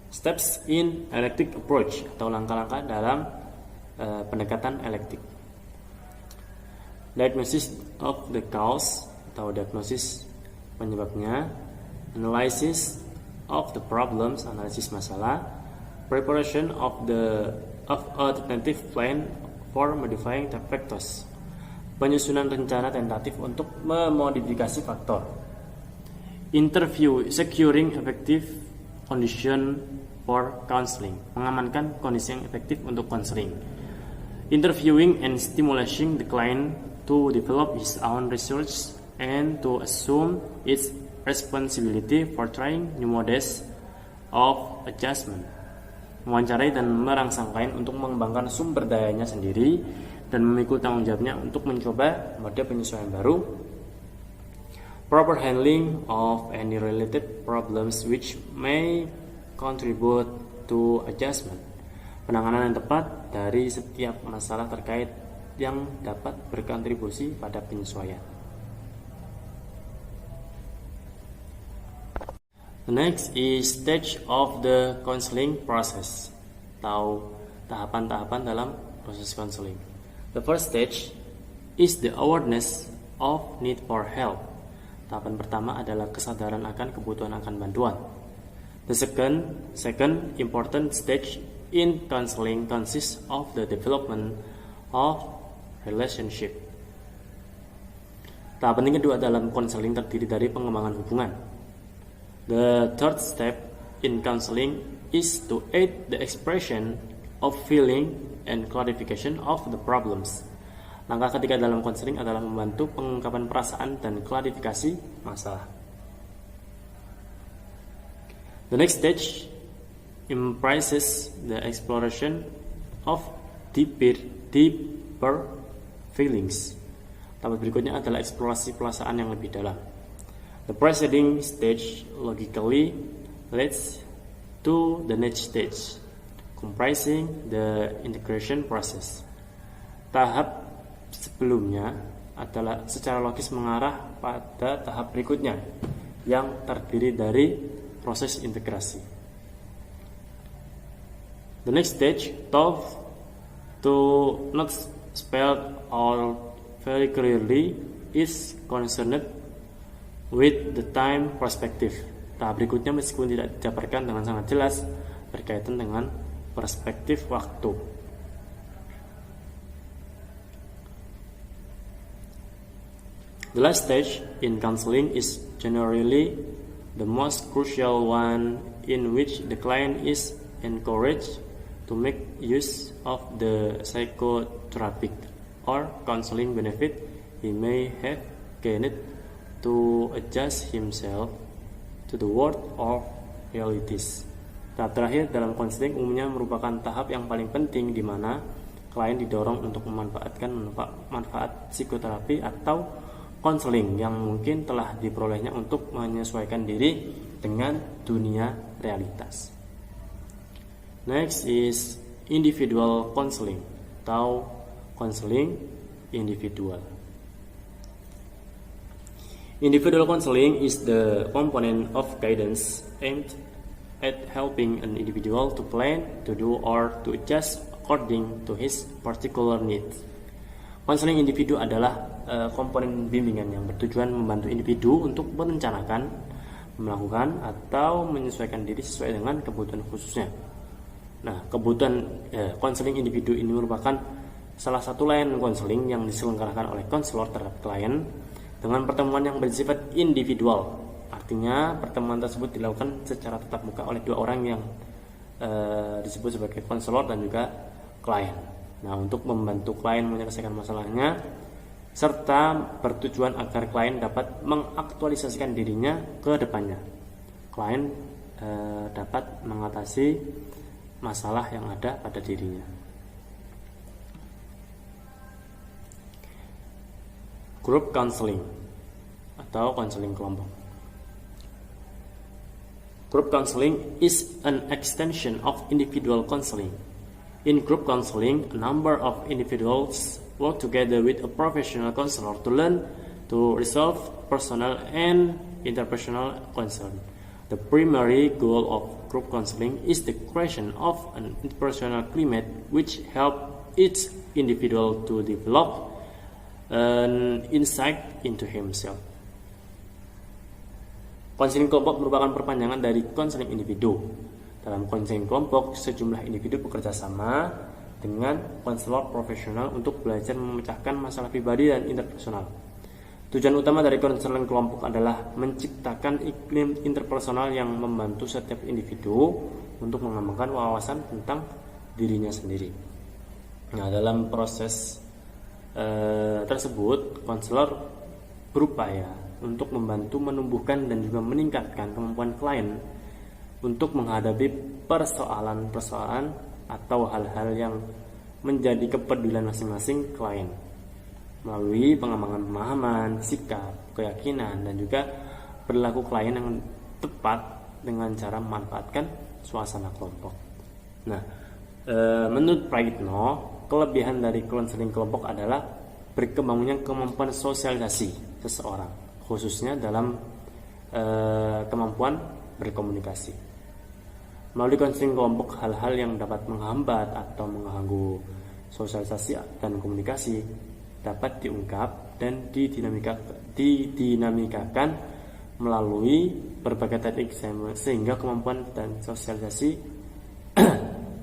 steps in electric approach atau langkah-langkah dalam pendekatan elektrik. diagnosis of the cause atau diagnosis penyebabnya, analysis of the problems, analisis masalah, preparation of alternative plan for modifying the factors, penyusunan rencana tentatif untuk memodifikasi faktor, interview, securing effective condition for counseling, mengamankan kondisi yang efektif untuk counseling, interviewing and stimulating the client to develop his own research and to assume its responsibility for trying new models of adjustment, mewawancarai dan merangsang klien untuk mengembangkan sumber dayanya sendiri dan memikul tanggung jawabnya untuk mencoba mode penyesuaian baru, proper handling of any related problems which may contribute to adjustment, penanganan yang tepat dari setiap masalah terkait yang dapat berkontribusi pada penyesuaian. The next is stage of the counseling process, atau tahapan-tahapan dalam proses counseling. The first stage is the awareness of need for help. Tahapan pertama adalah kesadaran akan kebutuhan akan bantuan. The second important stage in counseling consists of the development of relationship. Tahap penting kedua dalam counseling terdiri dari pengembangan hubungan. The third step in counseling is to aid the expression of feeling and clarification of the problems. Langkah ketiga dalam counseling adalah membantu pengungkapan perasaan dan klarifikasi masalah. The next stage embraces the exploration of deeper feelings. Tahap berikutnya adalah eksplorasi perasaan yang lebih dalam. The preceding stage logically leads to the next stage, comprising the integration process. Tahap sebelumnya adalah secara logis mengarah pada tahap berikutnya yang terdiri dari proses integrasi. The next stage, though not spelled out very clearly, is concerned with the time perspective. Tahap berikutnya meskipun tidak dijabarkan dengan sangat jelas berkaitan dengan perspektif waktu. The last stage in counseling is generally the most crucial one, in which the client is encouraged to make use of the psychotherapeutic or counseling benefit he may have gained to adjust himself to the world of realities. Tahap terakhir dalam counseling umumnya merupakan tahap yang paling penting, di mana klien didorong untuk memanfaatkan manfaat psikoterapi atau counseling yang mungkin telah diperolehnya untuk menyesuaikan diri dengan dunia realitas. Next is individual counseling atau counseling individual. Individual counseling is the component of guidance aimed at helping an individual to plan, to do, or to adjust according to his particular needs. Counseling individu adalah komponen bimbingan yang bertujuan membantu individu untuk merencanakan, melakukan, atau menyesuaikan diri sesuai dengan kebutuhan khususnya. Nah, kebutuhan counseling individu ini merupakan salah satu layanan counseling yang diselenggarakan oleh konselor terhadap klien dengan pertemuan yang bersifat individual. Artinya pertemuan tersebut dilakukan secara tatap muka oleh dua orang yang disebut sebagai konselor dan juga klien. Nah, untuk membantu klien menyelesaikan masalahnya serta bertujuan agar klien dapat mengaktualisasikan dirinya ke depannya. Klien dapat mengatasi masalah yang ada pada dirinya. Group counseling atau counseling kelompok. Group counseling is an extension of individual counseling. In group counseling, a number of individuals work together with a professional counselor to learn to resolve personal and interpersonal concerns. The primary goal of group counseling is the creation of an interpersonal climate which helps each individual to develop an insight into himself. Konseling kelompok merupakan perpanjangan dari konseling individu. Dalam konseling kelompok, sejumlah individu bekerja sama dengan konselor profesional untuk belajar memecahkan masalah pribadi dan interpersonal. Tujuan utama dari konseling kelompok adalah menciptakan iklim interpersonal yang membantu setiap individu untuk mengembangkan wawasan tentang dirinya sendiri. Nah, dalam proses tersebut, konselor berupaya untuk membantu menumbuhkan dan juga meningkatkan kemampuan klien untuk menghadapi persoalan-persoalan atau hal-hal yang menjadi kepedulian masing-masing klien melalui pengembangan pemahaman, sikap, keyakinan, dan juga perilaku klien yang tepat dengan cara memanfaatkan suasana kelompok. Nah, menurut Praitno, kelebihan dari konseling kelompok adalah berkembangnya kemampuan sosialisasi seseorang, khususnya dalam kemampuan berkomunikasi. Melalui konseling kelompok, hal-hal yang dapat menghambat atau mengganggu sosialisasi dan komunikasi dapat diungkap dan didinamikakan melalui berbagai teknik sehingga kemampuan dan sosialisasi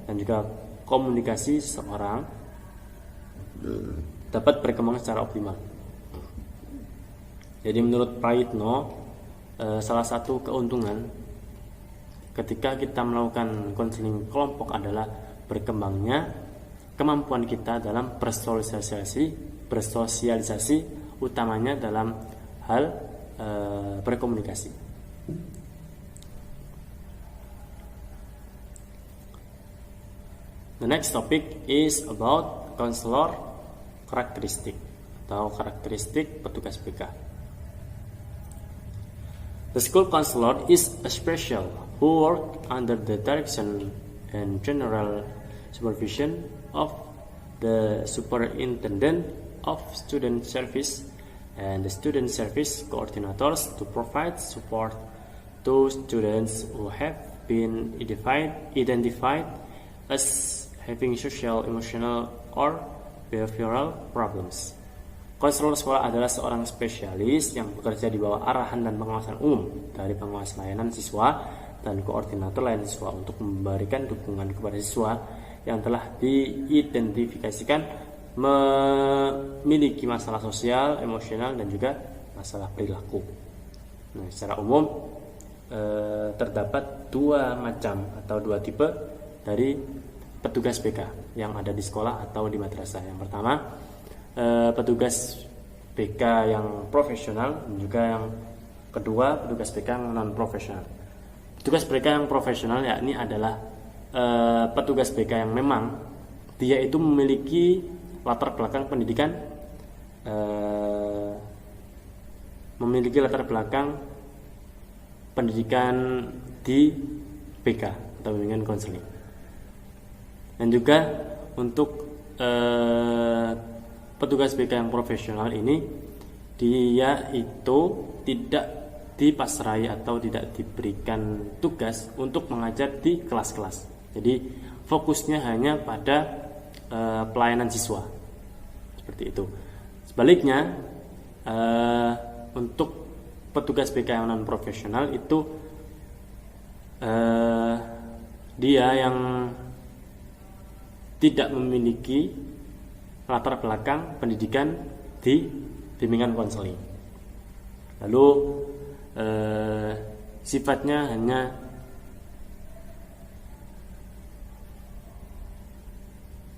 dan juga komunikasi seseorang dapat berkembang secara optimal. Jadi menurut Praitno, salah satu keuntungan ketika kita melakukan konseling kelompok adalah berkembangnya kemampuan kita dalam bersosialisasi utamanya dalam hal berkomunikasi. The next topic is about counselor characteristic atau karakteristik petugas BK. The school counselor is a special who work under the direction and general supervision of the superintendent of student service and the student service coordinators to provide support to students who have been identified as having social, emotional, or behavioral problems. Konselor sekolah adalah seorang spesialis yang bekerja di bawah arahan dan pengawasan umum dari pengawas layanan siswa dan koordinator layanan siswa untuk memberikan dukungan kepada siswa yang telah diidentifikasikan memiliki masalah sosial, emosional, dan juga masalah perilaku. Nah, secara umum terdapat dua macam atau dua tipe dari petugas BK yang ada di sekolah atau di madrasah. Yang pertama, petugas BK yang profesional, dan juga yang kedua, petugas BK yang non profesional. Petugas BK yang profesional yakni adalah petugas BK yang memang dia itu memiliki latar belakang pendidikan, di BK atau bimbingan konseling. Dan juga untuk petugas BK yang profesional ini, dia itu tidak dipasrai atau tidak diberikan tugas untuk mengajar di kelas-kelas. Jadi fokusnya hanya pada pelayanan siswa, seperti itu. Sebaliknya, untuk petugas BK yang non profesional itu dia yang tidak memiliki latar belakang pendidikan di bimbingan konseling. Lalu sifatnya hanya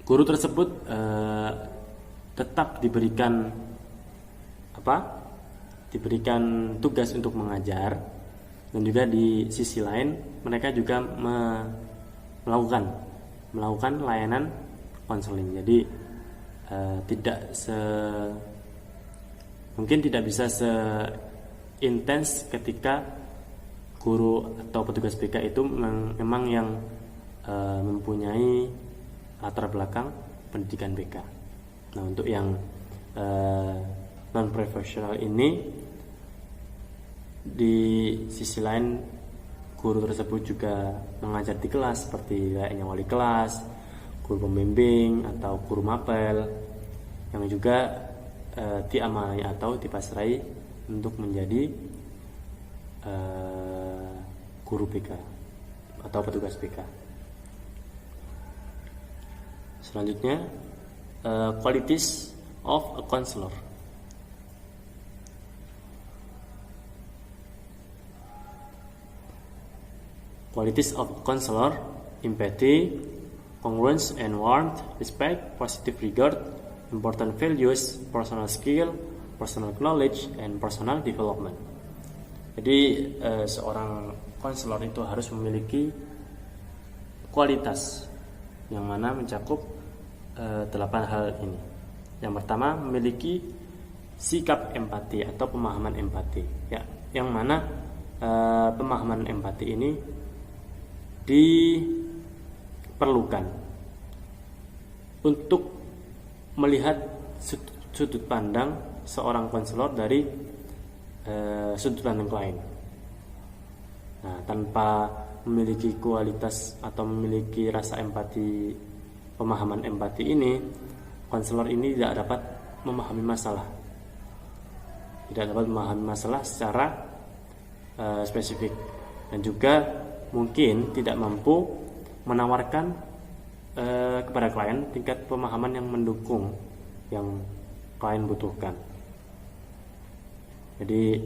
guru tersebut tetap diberikan tugas untuk mengajar, dan juga di sisi lain mereka juga melakukan layanan konseling. Jadi mungkin tidak bisa seintens ketika guru atau petugas BK itu memang yang mempunyai latar belakang pendidikan BK. Nah, untuk yang non profesional ini, di sisi lain guru tersebut juga mengajar di kelas seperti layaknya wali kelas, guru pembimbing atau guru mapel, yang juga diamani atau dipasrai untuk menjadi guru BK atau petugas BK. Selanjutnya, qualities of a counselor. Qualities of a counselor: empathy, congruence and warmth, respect, positive regard, important values, personal skill, personal knowledge, and personal development. Jadi seorang konselor itu harus memiliki kualitas yang mana mencakup 8 hal ini. Yang pertama, memiliki sikap empati atau pemahaman empati, ya, yang mana pemahaman empati ini diperlukan untuk melihat sudut pandang seorang konselor dari sudut pandang klien. Nah, tanpa memiliki kualitas atau memiliki rasa empati, pemahaman empati ini, konselor ini tidak dapat memahami masalah. Tidak dapat memahami masalah secara spesifik, dan juga mungkin tidak mampu menawarkan kepada klien tingkat pemahaman yang mendukung yang klien butuhkan. Jadi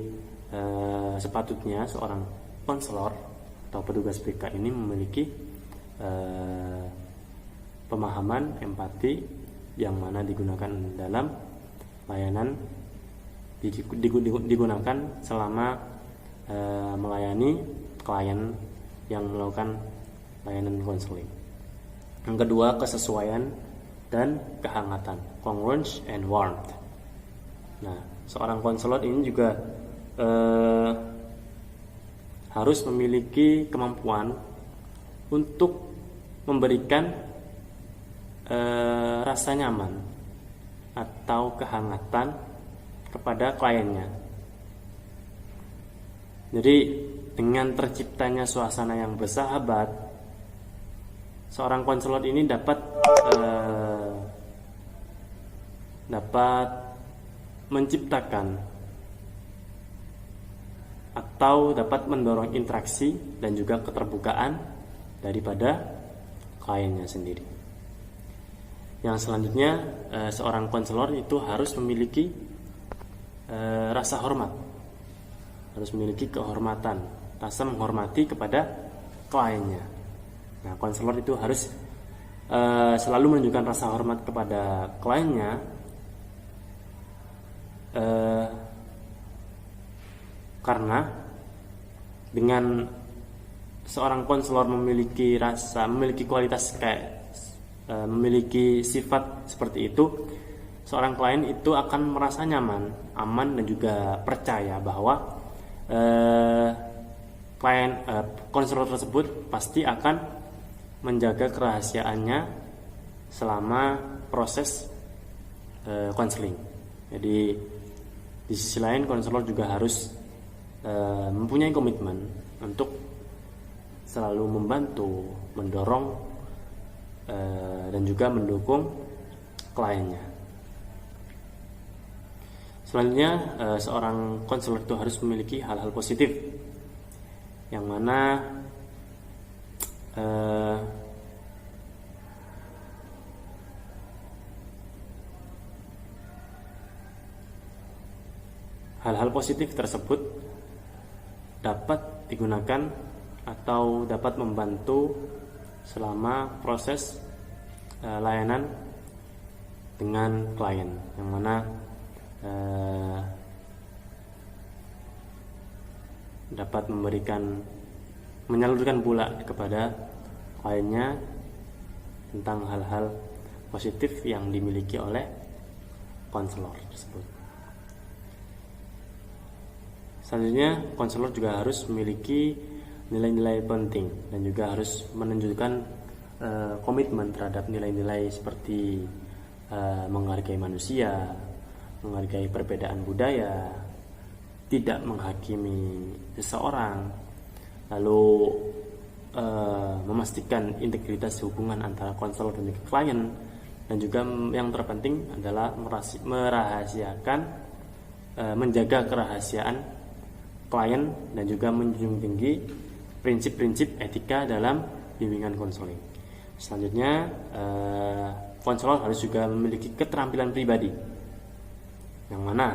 sepatutnya seorang konselor atau petugas BK ini memiliki pemahaman empati yang mana digunakan dalam layanan, digunakan selama melayani klien yang melakukan layanan konseling. Yang kedua, kesesuaian dan kehangatan, congruence and warmth. Nah, seorang konselor ini juga harus memiliki kemampuan untuk memberikan rasa nyaman atau kehangatan kepada kliennya. Jadi dengan terciptanya suasana yang bersahabat, seorang konselor ini dapat menciptakan atau dapat mendorong interaksi dan juga keterbukaan daripada kliennya sendiri. Yang selanjutnya, seorang konselor itu harus memiliki rasa hormat, harus memiliki kehormatan, rasa menghormati kepada kliennya. Nah, konselor itu harus selalu menunjukkan rasa hormat kepada kliennya, karena dengan seorang konselor memiliki kualitas memiliki sifat seperti itu, seorang klien itu akan merasa nyaman, aman, dan juga percaya bahwa konselor tersebut pasti akan menjaga kerahasiaannya selama proses konseling. Jadi di sisi lain, konselor juga harus mempunyai komitmen untuk selalu membantu, mendorong, dan juga mendukung kliennya. Selanjutnya, seorang konselor itu harus memiliki hal-hal positif, yang mana hal-hal positif tersebut dapat digunakan atau dapat membantu selama proses layanan dengan klien, yang mana dapat menyalurkan pula kepada kliennya tentang hal-hal positif yang dimiliki oleh konselor tersebut. Selanjutnya, konselor juga harus memiliki nilai-nilai penting dan juga harus menunjukkan komitmen terhadap nilai-nilai seperti menghargai manusia, menghargai perbedaan budaya, tidak menghakimi seseorang, lalu memastikan integritas hubungan antara konselor dan klien, dan juga yang terpenting adalah merahasiakan, menjaga kerahasiaan klien dan juga menjunjung tinggi prinsip-prinsip etika dalam bimbingan konseling. Selanjutnya, konselor harus juga memiliki keterampilan pribadi, yang mana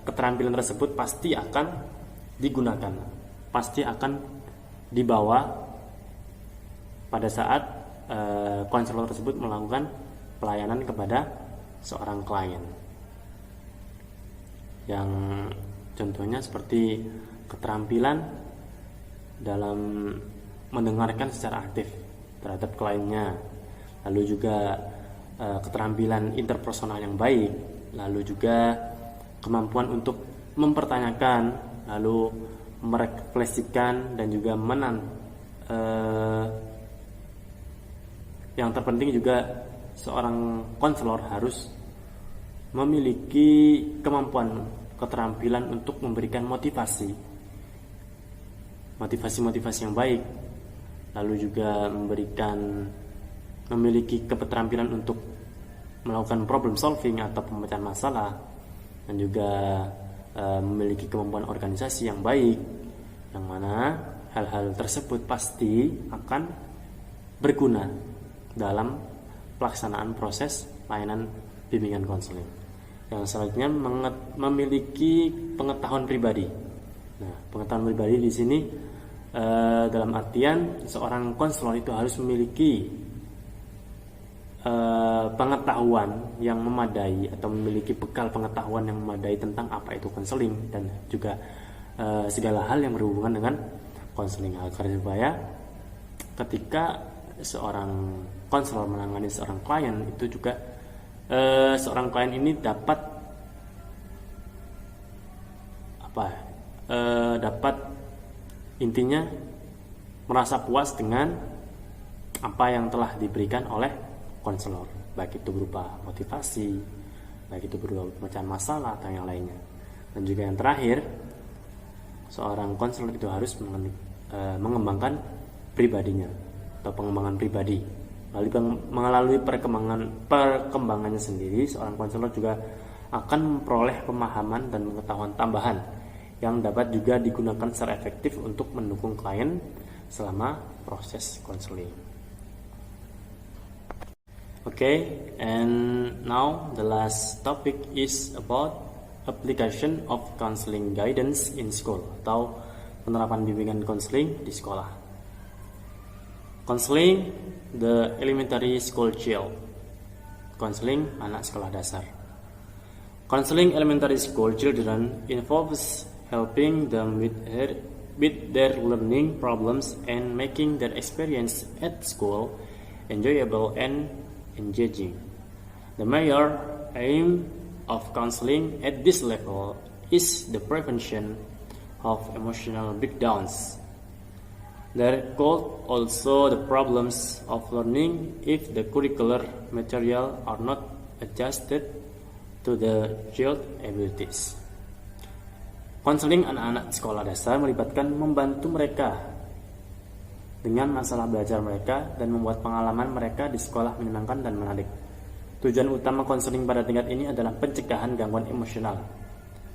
keterampilan tersebut pasti akan digunakan, pasti akan dibawa pada saat konselor tersebut melakukan pelayanan kepada seorang klien. Yang contohnya seperti keterampilan dalam mendengarkan secara aktif terhadap kliennya, lalu juga keterampilan interpersonal yang baik, lalu juga kemampuan untuk mempertanyakan, lalu merefleksikan, dan juga yang terpenting juga seorang konselor harus memiliki kemampuan, keterampilan untuk memberikan motivasi yang baik, lalu juga memiliki keterampilan untuk melakukan problem solving atau pemecahan masalah, dan juga memiliki kemampuan organisasi yang baik, yang mana hal-hal tersebut pasti akan berguna dalam pelaksanaan proses layanan bimbingan konseling. Yang selanjutnya memiliki pengetahuan pribadi. Nah, pengetahuan pribadi di sini dalam artian seorang konselor itu harus memiliki pengetahuan yang memadai atau memiliki bekal pengetahuan yang memadai tentang apa itu konseling dan juga segala hal yang berhubungan dengan konseling, agar supaya ketika seorang konselor menangani seorang klien itu juga seorang klien ini dapat intinya merasa puas dengan apa yang telah diberikan oleh konselor, baik itu berupa motivasi, baik itu berupa pemecahan masalah atau yang lainnya. Dan juga yang terakhir, seorang konselor itu harus mengembangkan pribadinya atau pengembangan pribadi. Melalui perkembangannya sendiri, seorang konselor juga akan memperoleh pemahaman dan pengetahuan tambahan yang dapat juga digunakan secara efektif untuk mendukung klien selama proses konseling. Okay, and now the last topic is about application of counseling guidance in school, atau penerapan bimbingan konseling di sekolah. Counseling the elementary school child. Counseling anak sekolah dasar. Counseling elementary school children involves helping them with their learning problems and making their experience at school enjoyable and engaging. The major aim of counseling at this level is the prevention of emotional breakdowns. There could also the problems of learning if the curricular material are not adjusted to the child's abilities. Konseling anak-anak sekolah dasar melibatkan membantu mereka dengan masalah belajar mereka dan membuat pengalaman mereka di sekolah menyenangkan dan menarik. Tujuan utama konseling pada tingkat ini adalah pencegahan gangguan emosional.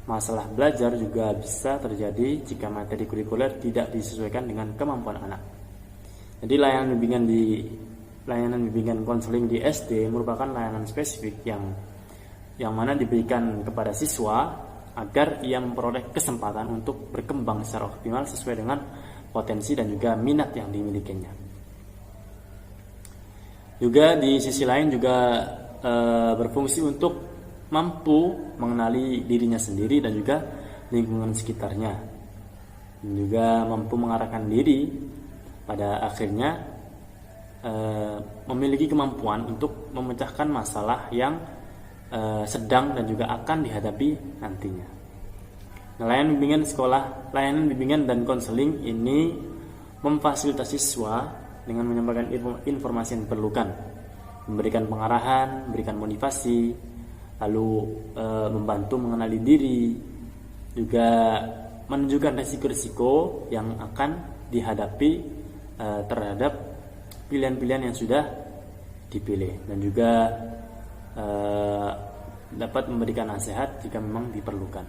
Masalah belajar juga bisa terjadi jika materi kurikuler tidak disesuaikan dengan kemampuan anak. Jadi layanan bimbingan konseling di SD merupakan layanan spesifik yang mana diberikan kepada siswa agar ia memperoleh kesempatan untuk berkembang secara optimal sesuai dengan potensi dan juga minat yang dimilikinya. Juga di sisi lain juga berfungsi untuk mampu mengenali dirinya sendiri dan juga lingkungan sekitarnya, dan juga mampu mengarahkan diri pada akhirnya memiliki kemampuan untuk memecahkan masalah yang sedang dan juga akan dihadapi nantinya. Nah, layanan bimbingan dan konseling ini memfasilitasi siswa dengan menyampaikan informasi yang diperlukan, memberikan pengarahan, memberikan motivasi, lalu membantu mengenali diri, juga menunjukkan resiko-resiko yang akan dihadapi terhadap pilihan-pilihan yang sudah dipilih, dan juga dapat memberikan nasihat jika memang diperlukan.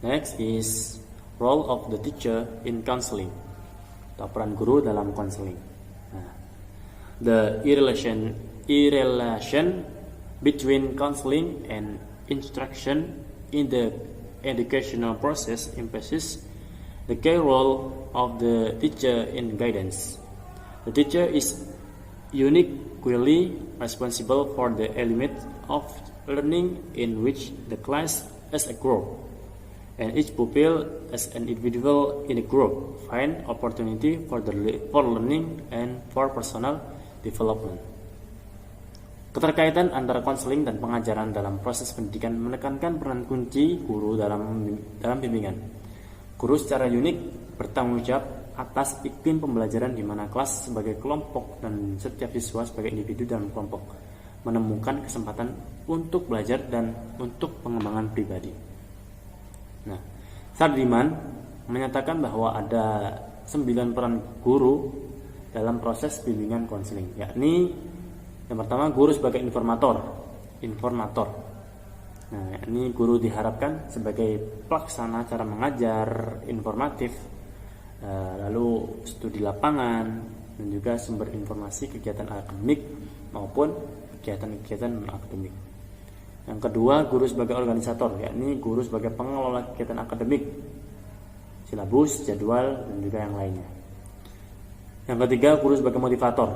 Next is role of the teacher in counseling, atau peran guru dalam counseling. The relation between counseling and instruction in the educational process emphasizes the key role of the teacher in guidance. The teacher is uniquely responsible for the element of learning in which the class as a group and each pupil as an individual in a group find opportunity for learning and for personal development. Keterkaitan antara konseling dan pengajaran dalam proses pendidikan menekankan peran kunci guru dalam bimbingan. Guru secara unik bertanggung jawab atas iklim pembelajaran di mana kelas sebagai kelompok dan setiap siswa sebagai individu dalam kelompok menemukan kesempatan untuk belajar dan untuk pengembangan pribadi. Nah, Sardiman menyatakan bahwa ada 9 peran guru dalam proses bimbingan konseling, yakni yang pertama, guru sebagai informator. Nah, ini guru diharapkan sebagai pelaksana cara mengajar informatif, lalu studi lapangan, dan juga sumber informasi kegiatan akademik maupun kegiatan-kegiatan non-akademik. Yang kedua, guru sebagai organisator, yakni guru sebagai pengelola kegiatan akademik, silabus, jadwal, dan juga yang lainnya. Yang ketiga, guru sebagai motivator,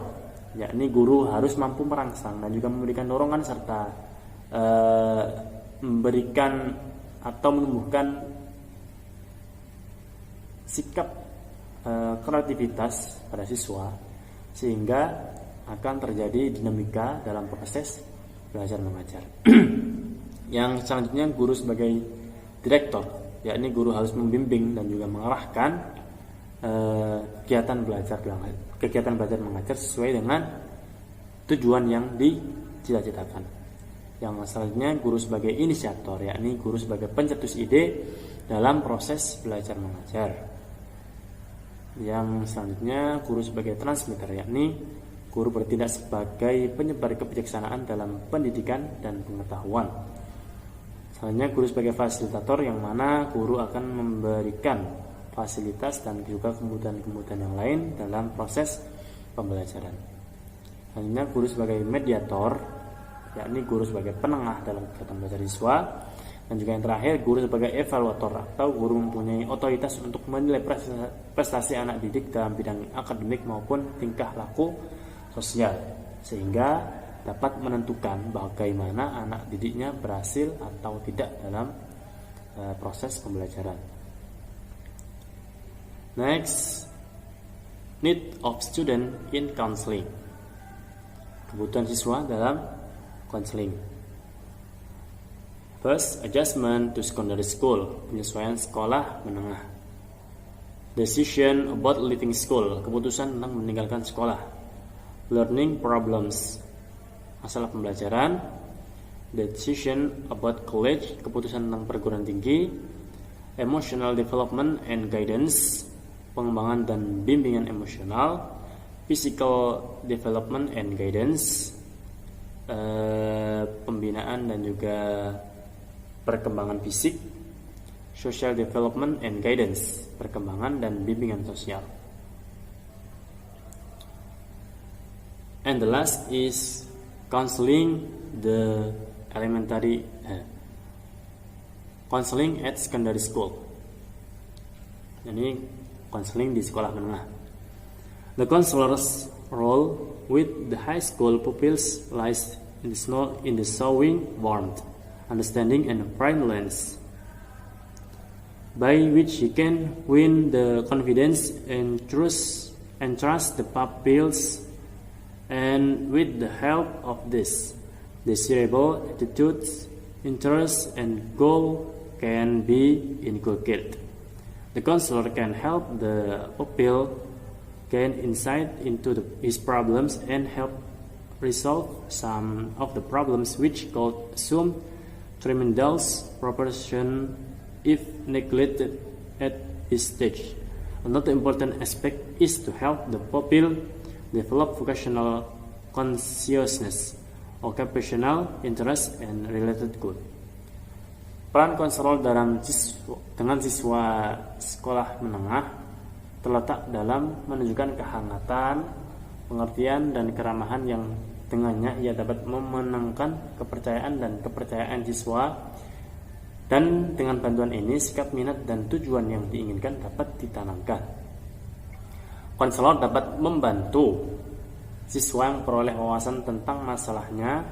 yakni guru harus mampu merangsang dan juga memberikan dorongan serta memberikan atau menumbuhkan sikap kreativitas pada siswa sehingga akan terjadi dinamika dalam proses belajar mengajar. Yang selanjutnya, guru sebagai direktur, yakni guru harus membimbing dan juga mengarahkan kegiatan belajar mengajar sesuai dengan tujuan yang dicita-citakan. Yang selanjutnya, guru sebagai inisiator, yakni guru sebagai pencetus ide dalam proses belajar mengajar. Yang selanjutnya, guru sebagai transmitter, yakni guru bertindak sebagai penyebar kebijaksanaan dalam pendidikan dan pengetahuan. Selanjutnya, guru sebagai fasilitator, yang mana guru akan memberikan fasilitas dan juga kemudahan-kemudahan yang lain dalam proses pembelajaran. Selanjutnya, guru sebagai mediator, yakni guru sebagai penengah dalam kegiatan belajar siswa. Dan juga yang terakhir, guru sebagai evaluator atau guru mempunyai otoritas untuk menilai prestasi anak didik dalam bidang akademik maupun tingkah laku sosial, sehingga dapat menentukan bagaimana anak didiknya berhasil atau tidak dalam proses pembelajaran. Next, need of student in counseling. Kebutuhan siswa dalam counseling. First, adjustment to secondary school, penyesuaian sekolah menengah. Decision about leaving school, keputusan tentang meninggalkan sekolah. Learning problems, masalah pembelajaran. Decision about college, keputusan tentang perguruan tinggi. Emotional development and guidance, pengembangan dan bimbingan emosional. Physical development and guidance, pembinaan dan juga perkembangan fisik. Social development and guidance, perkembangan dan bimbingan sosial. And the last is counseling the counseling at secondary school. Ini counseling di sekolah menengah. The counselor's role with the high school pupils lies in the showing warmth, understanding, and friendliness, by which he can win the confidence and trust the pupils, and with the help of this, desirable attitudes, interests, and goal can be inculcated. The counselor can help the pupil gain insight into his problems and help resolve some of the problems which could assume tremendous proportion if neglected at this stage. Another important aspect is to help the pupil develop vocational consciousness, occupational interest, and related good. Peran konselor dengan siswa sekolah menengah terletak dalam menunjukkan kehangatan, pengertian, dan keramahan yang dengannya ia dapat memenangkan kepercayaan dan kepercayaan siswa, dan dengan bantuan ini sikap minat dan tujuan yang diinginkan dapat ditanamkan. Konselor dapat membantu siswa yang peroleh wawasan tentang masalahnya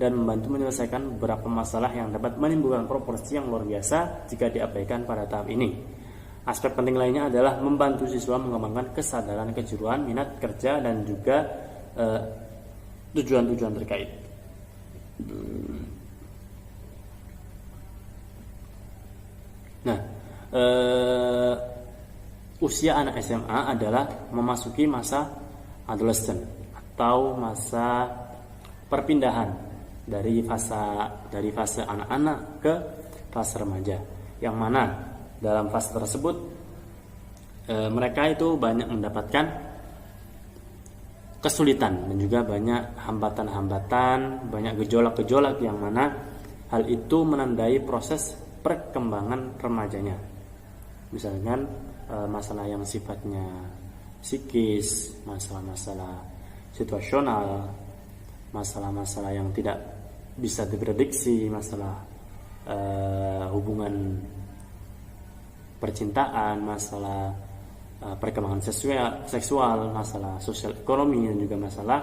dan membantu menyelesaikan beberapa masalah yang dapat menimbulkan proporsi yang luar biasa jika diabaikan pada tahap ini. Aspek penting lainnya adalah membantu siswa mengembangkan kesadaran kejuruan, minat kerja, dan juga tujuan-tujuan terkait. Nah, usia anak SMA adalah memasuki masa adolescent atau masa perpindahan dari fase anak-anak ke fase remaja, yang mana dalam fase tersebut mereka itu banyak mendapatkan kesulitan dan juga banyak hambatan-hambatan, banyak gejolak-gejolak, yang mana hal itu menandai proses perkembangan remajanya. Misalkan masalah yang sifatnya psikis, masalah-masalah situasional, masalah-masalah yang tidak bisa diprediksi, masalah hubungan percintaan, masalah perkembangan seksual, masalah sosial ekonomi, dan juga masalah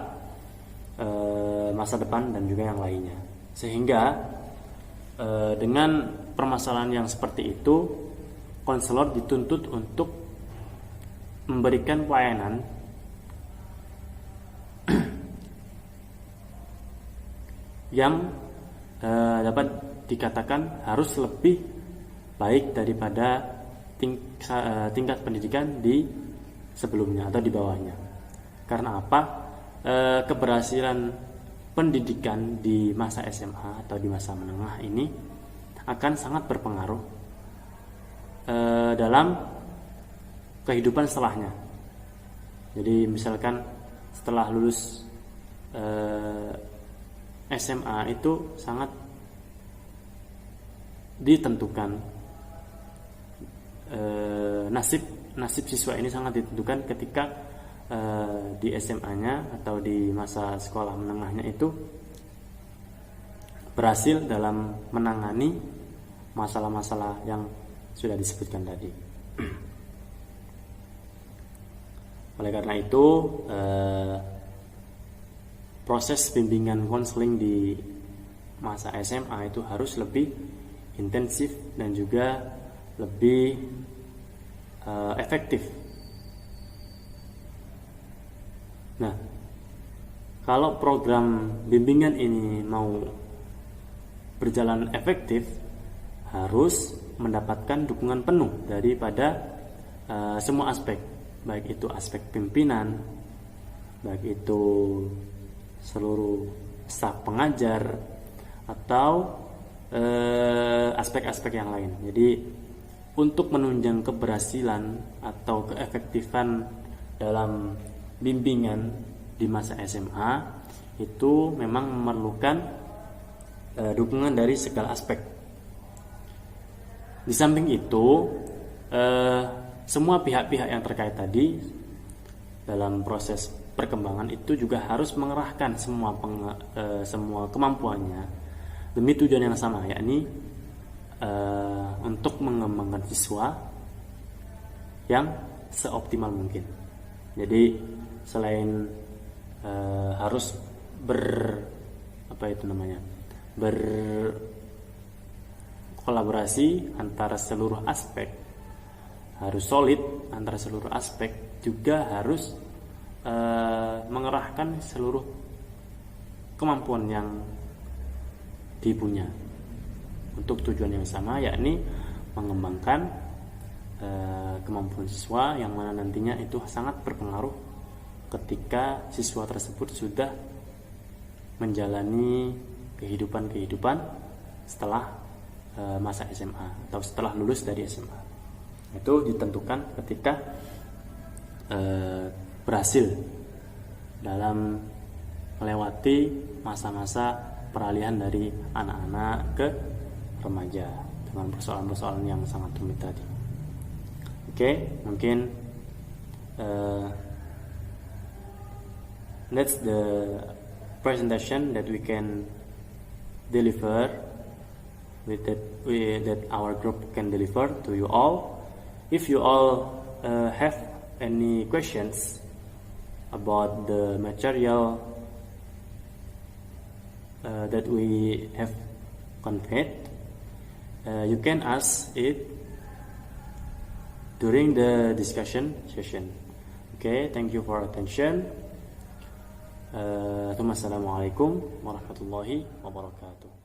masa depan dan juga yang lainnya. Sehingga dengan permasalahan yang seperti itu, konselor dituntut untuk memberikan pelayanan yang dapat dikatakan harus lebih baik daripada tingkat pendidikan di sebelumnya atau di bawahnya. Karena apa? Keberhasilan pendidikan di masa SMA atau di masa menengah ini akan sangat berpengaruh dalam kehidupan setelahnya. Jadi misalkan setelah lulus SMA itu sangat ditentukan, nasib siswa ini sangat ditentukan ketika di SMA-nya atau di masa sekolah menengahnya itu berhasil dalam menangani masalah-masalah yang sudah disebutkan tadi. Oleh karena itu, proses bimbingan konseling di masa SMA itu harus lebih intensif dan juga lebih efektif. Nah, kalau program bimbingan ini mau berjalan efektif, harus mendapatkan dukungan penuh daripada semua aspek, baik itu aspek pimpinan, baik itu seluruh staf pengajar, atau aspek-aspek yang lain. Jadi untuk menunjang keberhasilan atau keefektifan dalam bimbingan di masa SMA itu memang memerlukan dukungan dari segala aspek. Di samping itu, semua pihak-pihak yang terkait tadi dalam proses perkembangan itu juga harus mengerahkan semua kemampuannya demi tujuan yang sama, yakni untuk mengembangkan siswa yang seoptimal mungkin. Jadi selain harus berkolaborasi antara seluruh aspek, harus solid antara seluruh aspek, juga harus mengerahkan seluruh kemampuan yang dipunya untuk tujuan yang sama, yakni mengembangkan kemampuan siswa, yang mana nantinya itu sangat berpengaruh ketika siswa tersebut sudah menjalani kehidupan setelah masa SMA atau setelah lulus dari SMA. Itu ditentukan ketika berhasil dalam melewati masa-masa peralihan dari anak-anak ke remaja dengan persoalan-persoalan yang sangat rumit tadi. Oke, mungkin that's the presentation that we can deliver that our group can deliver to you all. If you all have any questions about the material that we have conveyed, you can ask it during the discussion session. Okay, thank you for attention. Assalamualaikum warahmatullahi wabarakatuh.